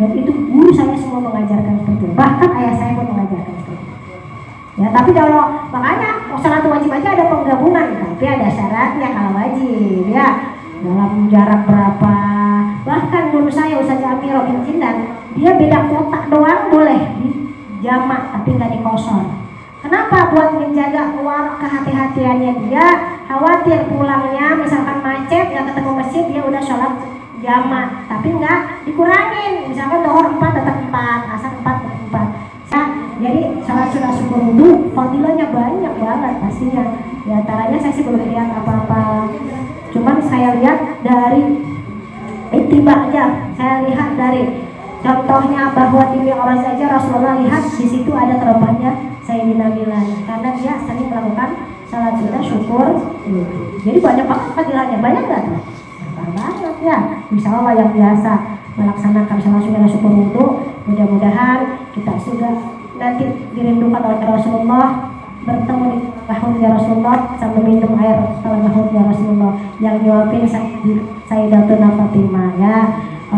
Dan itu guru saya semua mengajarkan seperti itu. Bahkan ayah saya pun mengajarkan seperti itu. Ya, tapi kalau makanya sholat wajib aja ada penggabungan, tapi ada syaratnya kalau wajib ya. Dalam jarak berapa? Bahkan guru saya Ustaz Amiro bin Jindan, dia beda kotak doang boleh di jamak tapi nggak dikosor. Kenapa? Buat menjaga kehati-hatiannya dia, khawatir pulangnya misalkan macet nggak ketemu masjid, dia udah sholat jamak tapi nggak dikurangin, misalkan dohor 4 tetap 4, asar 4 tetap 4 ya. Jadi sholat sunnah syukur wudu fadilahnya banyak banget pastinya. Di antaranya saya sih belum lihat apa-apa, cuman saya lihat dari itibaknya, saya lihat dari contohnya bahwa di Mi'raj saja Rasulullah lihat di situ ada terompahnya Sayyidina Bilal karena dia sering melakukan salat sunnah syukur. Jadi banyak banget fadilahnya, banyak nggak tuh? Banget ya. Insya Allah yang biasa melaksanakan salat sunnah syukur wudu, mudah-mudahan kita sudah nanti dirindukan oleh Rasulullah, bertemu di lahutnya Rasulullah sambil minum air setelah lahutnya Rasulullah yang nyuapin Sayyidatuna Fatimah ya.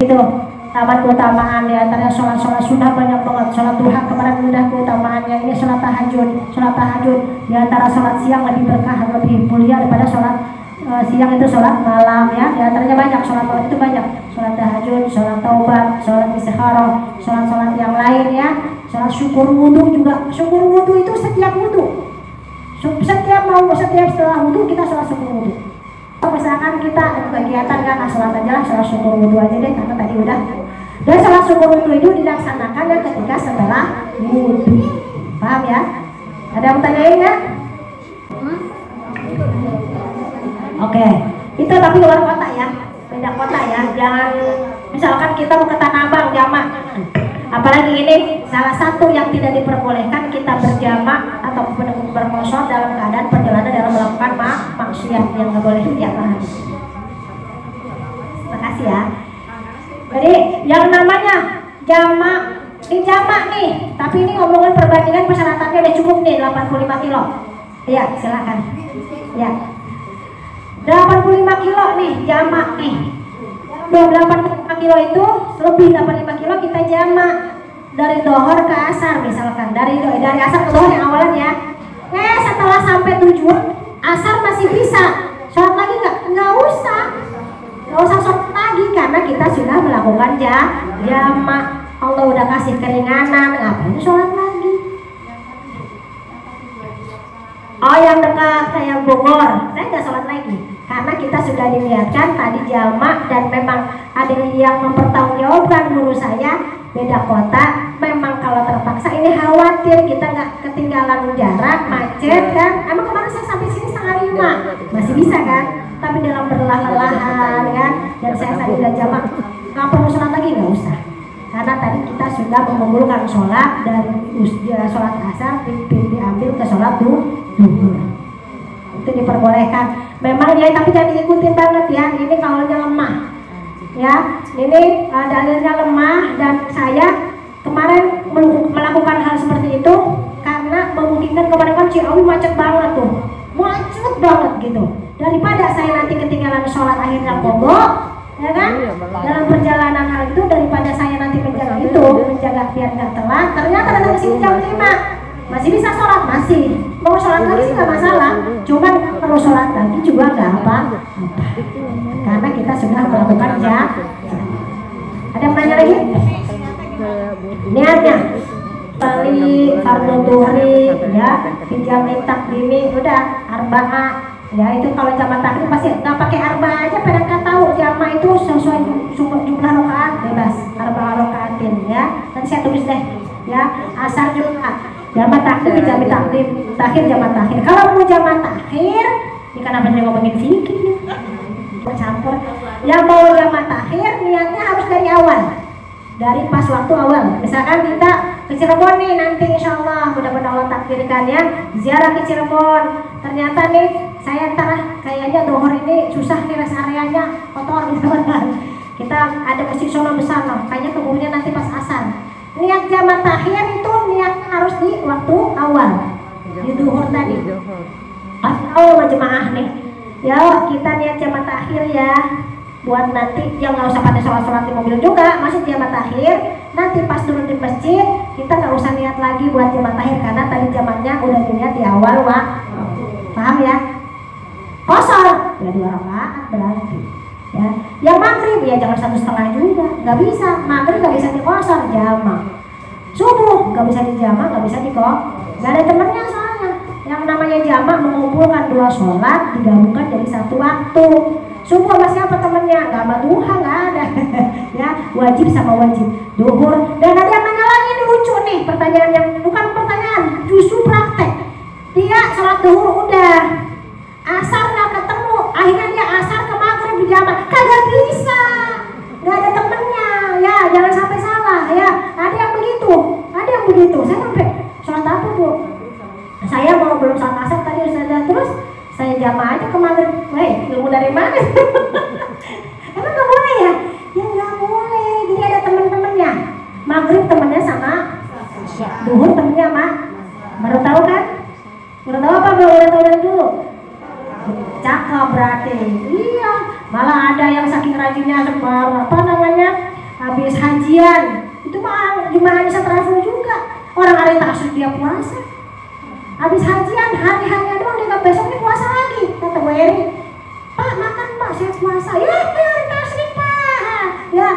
Itu taman keutamaan di antaranya sholat sunnah banyak banget. Sholat duha kemarin udah keutamaannya, ini sholat tahajud di antara sholat siang lebih berkah, lebih mulia daripada sholat siang itu sholat malam ya. Di antaranya banyak sholat itu banyak, sholat tahajud, sholat taubat, sholat istikharah, sholat yang lain ya. Sholat syukur wudu juga. Syukur wudu itu setiap wudu, setiap setelah wudu kita sholat syukur wudu. Misalkan kita ada kegiatan kan, sholat aja lah, sholat syukur wudu aja deh karena tadi udah. Dan sholat syukur wudu itu dilaksanakan ya ketika setelah wudu. Paham ya? Ada yang tanyain ya? Oke, itu tapi luar kota ya, beda kota ya. Jangan misalkan kita mau ke Tanah Abang jamak. Apalagi ini salah satu yang tidak diperbolehkan kita berjamak atau bermosor dalam keadaan perjalanan dalam melakukan maksiat yang nggak boleh ya Pak. Terima kasih ya. Jadi yang namanya jamak di jamak nih, tapi ini ngomongin perbandingan persyaratannya udah cukup nih 85 kilo. Iya silakan. Ya 85 kilo nih jamak nih. 85 kilo itu lebih 85 kilo kita jamak dari dohor ke asar misalkan, dari asar ke dohor yang awalan ya. Setelah sampai tujuan asar masih bisa sholat lagi nggak usah sholat lagi karena kita sudah melakukan jamak. Allah udah kasih keringanan, ngapain sholat lagi? Oh yang dekat kayak Bogor, saya nggak sholat lagi karena kita sudah dilihatkan tadi jamak dan memang ada yang mempertanggungjawabkan guru saya beda kota. Memang kalau terpaksa ini khawatir kita nggak ketinggalan jarak, macet kan. Emang kemarin saya sampai sini 4:30 masih bisa kan, tapi dalam perlahan-lahan kan. Dan saya tadi udah jamak, nggak perlu sholat lagi, nggak usah karena tadi kita sudah mengumpulkan sholat dari sholat asar diambil ke sholat duhur. Itu diperbolehkan memang ya, tapi jangan diikutin banget ya. Ini kaulnya lemah ya, ini dalilnya lemah. Dan saya kemarin melakukan hal seperti itu karena memungkinkan. Kemarin kan Ciawi macet banget tuh, macet banget gitu. Daripada saya nanti ketinggalan sholat akhirnya kobok ya kan, dalam perjalanan hal itu, daripada saya nanti menjaga biar nggak telat. Ternyata datang ke sini jam 5 masih bisa sholat, masih mau sholat lagi sih nggak masalah, cuman perlu sholat lagi juga nggak apa-apa karena kita sudah melakukan Ada yang nanya lagi? Niatnya kali fardu tuhri ya, pinjam takdimi udah arba'ah ya. Itu kalau jamaah takdim pasti nggak pakai arba'ah aja, pada nggak tahu jamaah itu sesuai jumlah rakaat bebas arba'ah rakaatin. ini ya. Nanti saya tulis deh ya. Asar juga jamak takhir, jamak takhir, jamak takhir. Kalau mau jamak takhir, ini kenapa saya ngomongin fikih? Bercampur. Yang mau jamak takhir niatnya harus dari awal. Dari pas waktu awal. Misalkan kita ke Cirebon nih nanti insya Allah mudah-mudahan Allah takdirkan ya ziarah ke Cirebon. Ternyata nih saya entar kayaknya Dohor ini susah nih rest areanya kotor gitu kan. Kita ada masjid Solo besar loh. Kayaknya kebunya nanti pas asar. Niat jamak takhir itu niatnya harus di waktu awal. Di Dohor tadi. Pas awal jemaah nih. Ya kita niat jamak takhir ya. Buat nanti yang nggak usah pada sholat di mobil juga masih jamak takhir. Nanti pas turun di masjid kita nggak usah niat lagi buat jamak takhir karena tadi jamaknya udah diniat di awal paham ya? Kosor ya 2 rakaat berarti ya. Yang maghrib ya jangan 1,5 juga, nggak bisa. Maghrib nggak bisa dikosor jamak. Subuh nggak bisa dijamak, nggak bisa nggak ada temennya soalnya. Yang namanya jamak mengumpulkan 2 sholat digabungkan jadi 1 waktu. Subuh sama siapa temennya? Gak sama duha, gak ada ya, wajib sama wajib duhur. Dan ada yang nanya lagi, ini lucu nih pertanyaan yang bukan pertanyaan, justru praktek. Dia sholat duhur udah, asar gak ketemu, akhirnya dia asar ke maghrib di jamak. Kagak bisa, gak ada temennya ya, jangan sampai salah ya. Ada yang begitu. Saya sampai sholat apa bu? Saya mau belum sholat asar tadi Ustazah, terus saya jamaah aja ke maghrib. Weh, ilmu dari mana? Emang gak boleh ya? Ya gak boleh. Jadi ada temen-temennya. Maghrib temennya sama duhur temennya sama. Baru tahu kan? Baru tahu apa? Baru tahu dari dulu. Cakep berarti. Iya. Malah ada yang saking rajinnya sebar apa namanya? Habis hajian. Itu mah jemaah bisa travel juga. Orang hari tasyrik dia puasa. Habis hajian, hari-harinya doang, dia besoknya puasa lagi. Kata Bu Eri, Pak makan Pak, saya puasa. Ya, hari tasyrik Pak. Ya,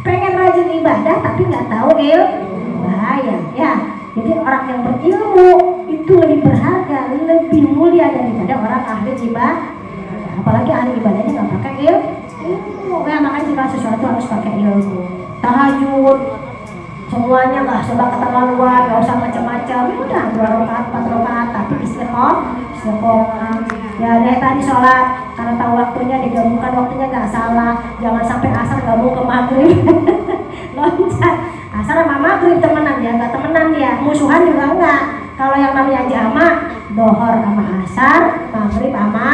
pengen rajin ibadah tapi nggak tahu bahaya. Ya, jadi orang yang berilmu itu lebih berharga, lebih mulia daripada orang ahli ibadah. Apalagi ahli ibadahnya nggak pakai ilmu. Ya, makanya jika sesuatu harus pakai ilmu. Tahajud, semuanya nggak serba keterlaluan, nggak usah macam-macam. Udah 2 rakaat, 4 rakaat, tapi istiqomah. Ya dari tadi sholat karena tahu waktunya digabungkan, waktunya nggak salah. Jangan sampai asar gabung ke maghrib. Loncat asar sama maghrib temenan ya, nggak temenan ya. Musuhan juga enggak. Kalau yang namanya jamak, dohor sama asar, maghrib sama,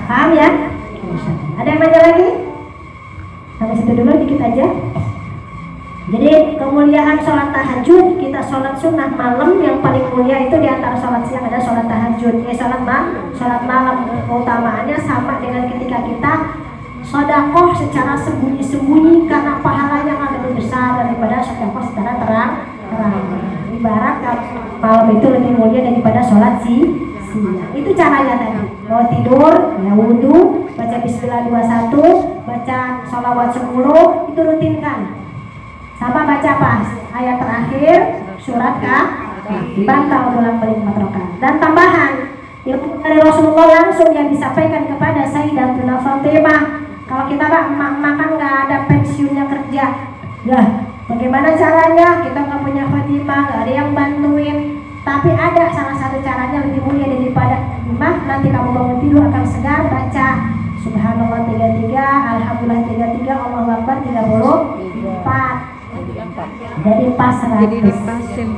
paham ya? Ada yang nanya lagi? Sampai situ dulu dikit aja. Jadi kemuliaan sholat tahajud, kita sholat sunnah malam yang paling mulia itu diantara sholat siang ada sholat tahajud. Sholat malam keutamaannya sama dengan ketika kita sodakoh secara sembunyi-sembunyi karena pahalanya akan lebih besar daripada sodakoh secara terang. Ibarat malam itu lebih mulia daripada sholat siang. Itu caranya tadi. Mau tidur, ya wudhu, baca Bismillah 21, baca sholawat 10, itu rutinkan. Sama baca pas ayat terakhir surat dibantah ulang-ulang 4 rakaat. Dan tambahan ilmu dari Rasulullah langsung yang disampaikan kepada Sayyidatuna Fatimah. Kalau kita makan nggak ada pensiunnya kerja, ya bagaimana caranya? Kita nggak punya Fatimah, nggak ada yang bantuin. Tapi ada salah satu caranya lebih mulia daripada Fatimah. Nanti kamu bangun tidur akan segar, baca Subhanallah 33, Alhamdulillah 33, Allahu Akbar 34. Jadi pas 100. Jadi dipasin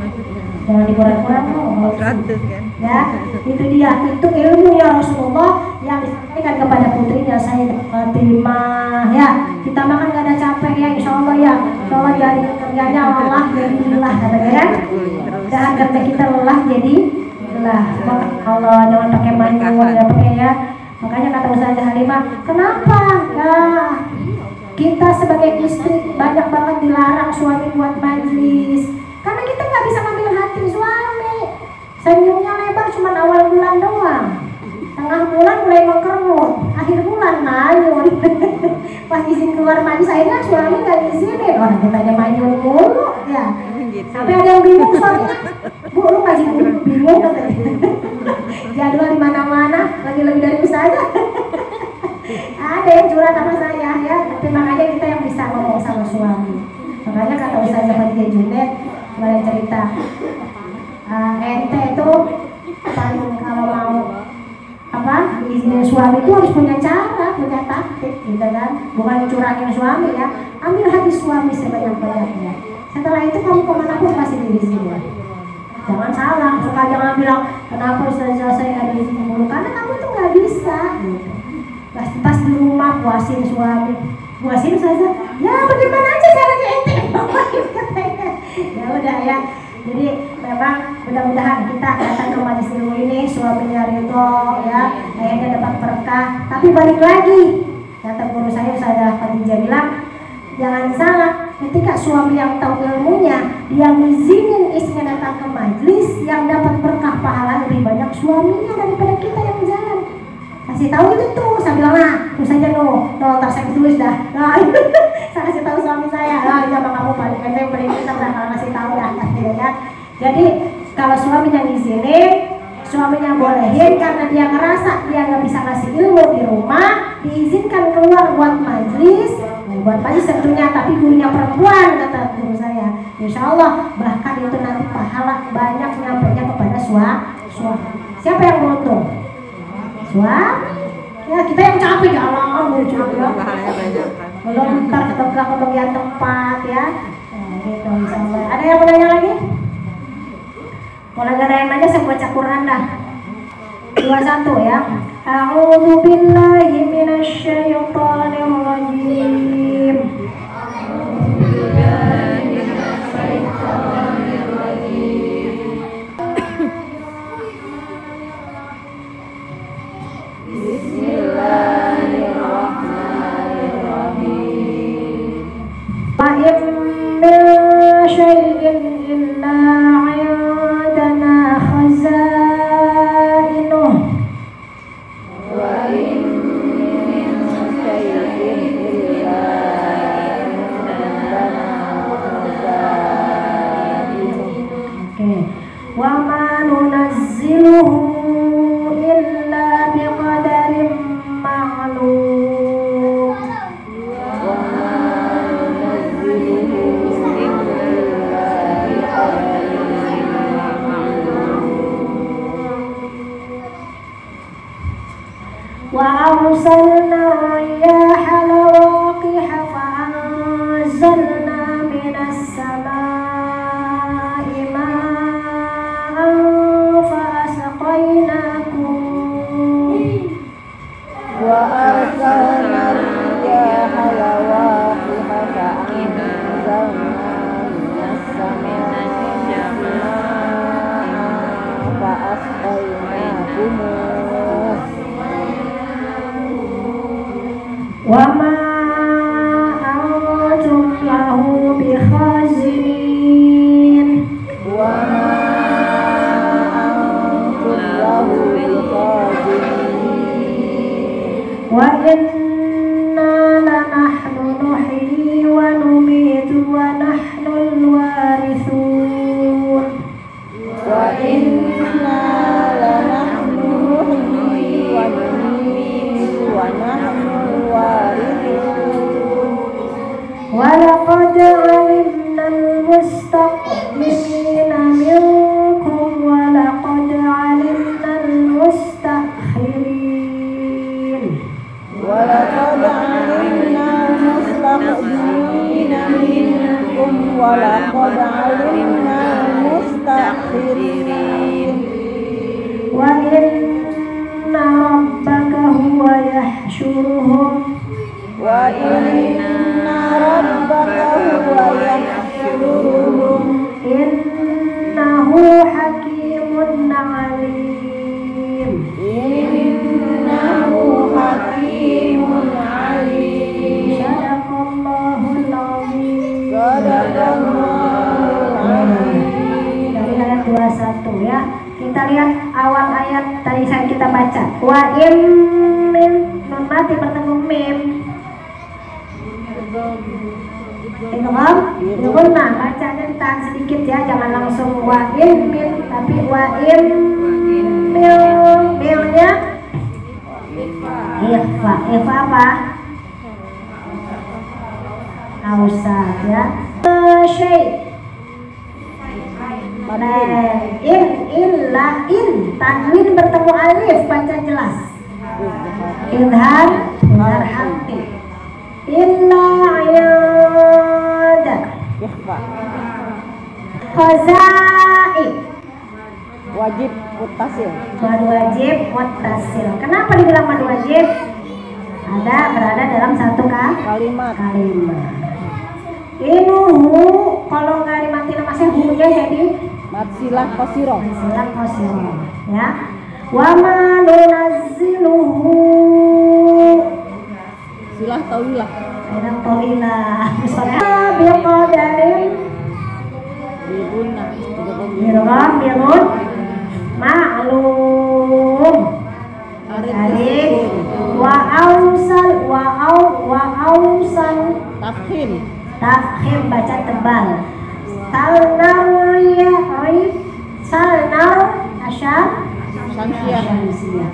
Jangan dikurang-kurang loh. 100 kan. Ya, itu dia. Itu ilmu ya Rasulullah yang disampaikan kepada putrinya Sayyidah Fatimah. Ya, kita makan gak ada capek ya, insya Allah ya. Insya Allah jadi kerjanya lelah jadi lelah katanya ya. Dan kerja kita lelah jadi lelah. Allah jangan pakai manyun ya pakai ya. Makanya kata Ustazah Halimah, kenapa? Ya, kita sebagai istri banyak banget dilarang suami buat majlis karena kita nggak bisa ngambil hati suami. Senyumnya lebar cuma awal bulan doang, tengah bulan mulai mengkerut, akhir bulan manyun. Pas izin keluar majlis akhirnya suami nggak izinin, orang kita aja manyun mulu ya. Sampai ada yang bingung suaminya, Bu lu ngaji dulu bingung katanya. Jadwal di mana-mana lagi lebih dari bisa aja. Ada yang curhat sama saya ya, tapi makanya kita yang bisa ngomong sama suami. Makanya kata Junet boleh cerita. Ente itu paling kalau mau apa izinin suami itu harus punya cara, punya taktik gitu kan, bukan curangin suami ya. Ambil hati suami sebanyak-banyaknya, setelah itu kamu kemanapun pasti diizinin. Jangan salah, suka jangan bilang kenapa ustazah saya nggak diizinin mulu, karena kamu tuh nggak bisa gitu. Pas di rumah puasin suami, puasin ustazah, ya bagaimana aja caranya ente ya udah ya. Jadi memang mudah-mudahan kita datang ke majelis ilmu ini suaminya ridho ya, ayahnya dapat berkah. Tapi balik lagi, kata guru saya Ustazah Khadijah bilang, jangan salah, ketika suami yang tahu ilmunya dia ngizinin istrinya datang ke majelis, yang dapat berkah pahala lebih banyak suaminya daripada kita yang jalan. Kasih tahu itu tuh, saya bilang nah, tuh saja no, tak saya tulis dah. Nah, saya kasih tahu suami saya, nah jangan kamu paling penting paling kita kalau kasih tahu dah, ya. Jadi kalau suaminya ngizinin, suaminya bolehin karena dia ngerasa dia nggak bisa kasih ilmu di rumah, diizinkan keluar buat majelis, buat majelis tentunya, tapi gurunya perempuan kata guru saya. Insya Allah bahkan itu nanti pahala banyak nyampainya kepada suami. Siapa yang beruntung? Suami, ya kita yang capek jalan menuju ya. Belum ntar ketebak kebagian tempat ya. Nah, gitu misalnya. Ada yang mau nanya lagi? Kalau nggak ada yang nanya saya baca Quran dah. 21 ya. A'udzu billahi minasyaitonir rajim. وأرسلنا الرياح لواقح فأنزلنا من السماء ماء فأسقيناكم وأرسلنا الرياح لواقح فأنزلنا من السماء فأسقيناكم وما أنتم له بخازنين وما أنتم له بخازنين وإنا لنحن نحيي ونميت ونحن الوارثون وإنا لنحن نحيي ونميت ونحن ولقد علمنا المستقدمين منكم ولقد علمنا المستأخرين ولقد علمنا المستقدمين منكم ولقد علمنا المستأخرين وإن ربك هو يحشرهم وإن ربك هو يحشرهم إنه حكيم عليم إنه حكيم عليم صدق الله العظيم. صدق الله العظيم. Dari ayat 21 ya. Kita lihat awal ayat tadi kita baca. Wa im min nun mati bertemu mim. Idgham, nah bacanya ditahan sedikit ya, jangan langsung wa im min, tapi wa im milnya ikhfa. Ikhfa apa? Ausat ya. Syai illa tanwin bertemu alif baca jelas. Idhar hati. Illa ayada. Qaza'i. Wajib muttasil. Mad wajib muttasil. Kenapa dibilang mad wajib? Berada dalam satu kalimat. Inuhu kalau nggak dimatiin nama saya hunya jadi Matsilah kosiro. Ya. Wa ma nunazziluhu Silah tawilah. Ayam tawilah. Misalnya biqadarin Bibunna. birun ma'lum. Alif wa ausal tafkhim baca tebal. Salnar asyar syamsiyah.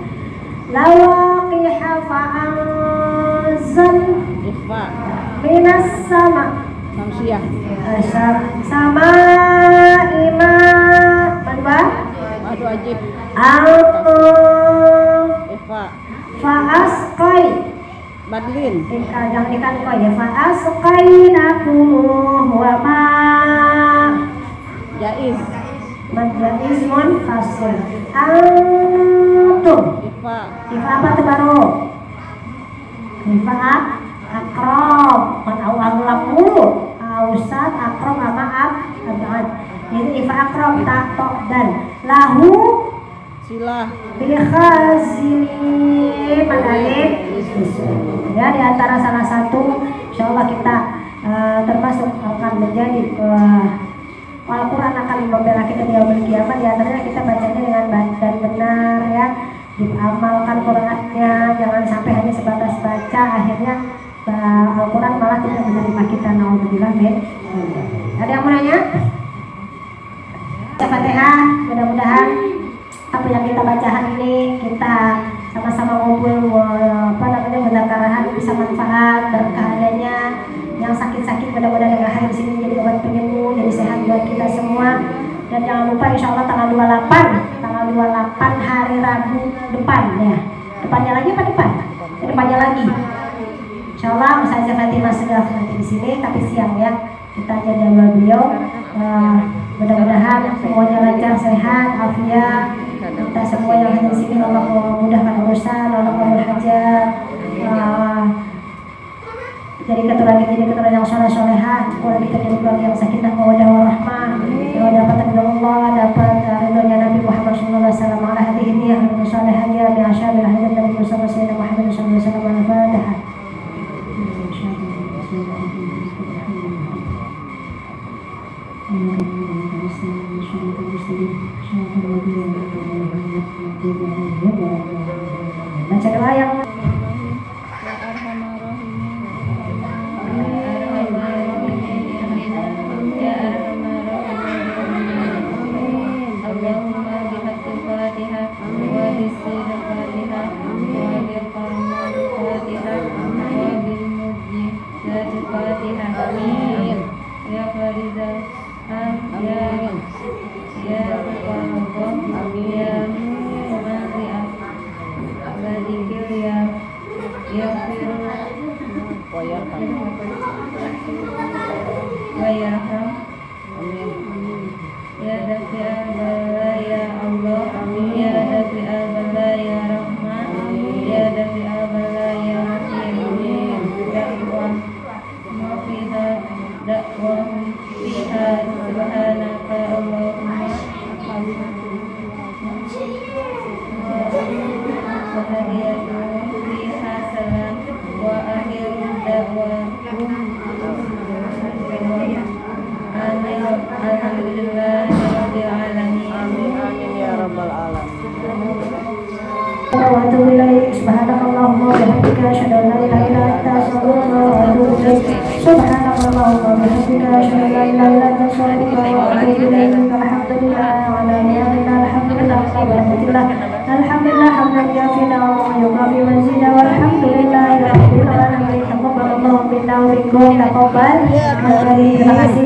Lawaqiha fa'anzal Ikhfa. minas sama Samsiyah. sama ima madwa Mad wajib. Ikhfa. fa'asqai Badlin. jangan ikan koi ya. Fa'asqainakum wa ma Jaiz. Jaiz munfasil. Antum Ikhfa. Ifa apa tuh baru? Ifa akrob kan awal mulu ausat akrob sama abad. Jadi ifa akrob tak tok dan lahu Silah. bikhazini madalib. Ya, di antara salah satu insyaallah kita termasuk akan menjadi Al-Quran akan membela kita di yaumil kiamat. Di antaranya kita bacanya dengan baik dan benar ya, diamalkan Qurannya, jangan sampai hanya sebatas baca akhirnya Al-Quran malah tidak menerima kita. Naudzubillah min. Ada yang mau nanya? Al-Fatihah, mudah-mudahan apa yang kita baca hari ini kita sama-sama ngumpul mudzakarah bisa manfaat berkah adanya. Yang sakit-sakit mudah-mudahan dengan hadir di sini jadi obat penyembuh, jadi sehat buat kita semua. Dan jangan lupa insya Allah tanggal 28 hari Rabu depan ya. Depannya lagi apa depan? Depannya lagi. Insya Allah Ustazah Fatimah Segaf nanti di sini tapi siang ya. Kita jaga beliau. Mudah-mudahan semuanya lancar, sehat, afiat. Kita semua yang ada di sini Allah memudahkan urusan, Allah kabul hajat. Jadi keturunan yang soleh-soleha, keluarga kita jadi keluarga yang sakinah mawaddah warahmah. Kalau dapat ridho Allah, dapat ridhonya Nabi Muhammad sallallahu alaihi wasallam ala hadhihi niyyah wa salihahnya bi ashabil hajat Nabi sallallahu alaihi wasallam Muhammad sallallahu alaihi wasallam al-Fatihah. Baca doa yang Subhanakallahumma wa bihamdika asyhadu an la ilaha illa anta astaghfiruka wa atubu ilaik. Subhanakallahumma wa bihamdika asyhadu an la ilaha illa anta astaghfiruka wa atubu ilaik. Alhamdulillah wa la ilaha illa alhamdulillah wa rahmatullah. Alhamdulillah hamdan yafina wa yuqafi mazida walhamdulillah rabbil alamin. Taqabbalallahu minna wa minkum taqabbal. Terima kasih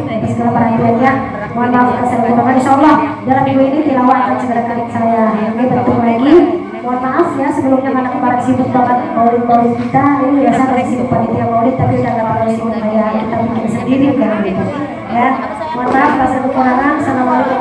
atas segala perhatiannya. Mohon maaf kalau saya lupa. Insya Allah dalam minggu ini tilawah akan segera saya bentuk lagi. Mohon maaf ya sebelumnya karena kemarin sibuk banget maulid kita. Ini biasa masih sibuk panitia maulid tapi udah nggak terlalu sibuk kayak kita bikin sendiri kan gitu. Ya, mohon maaf kalau ada kekurangan. Assalamualaikum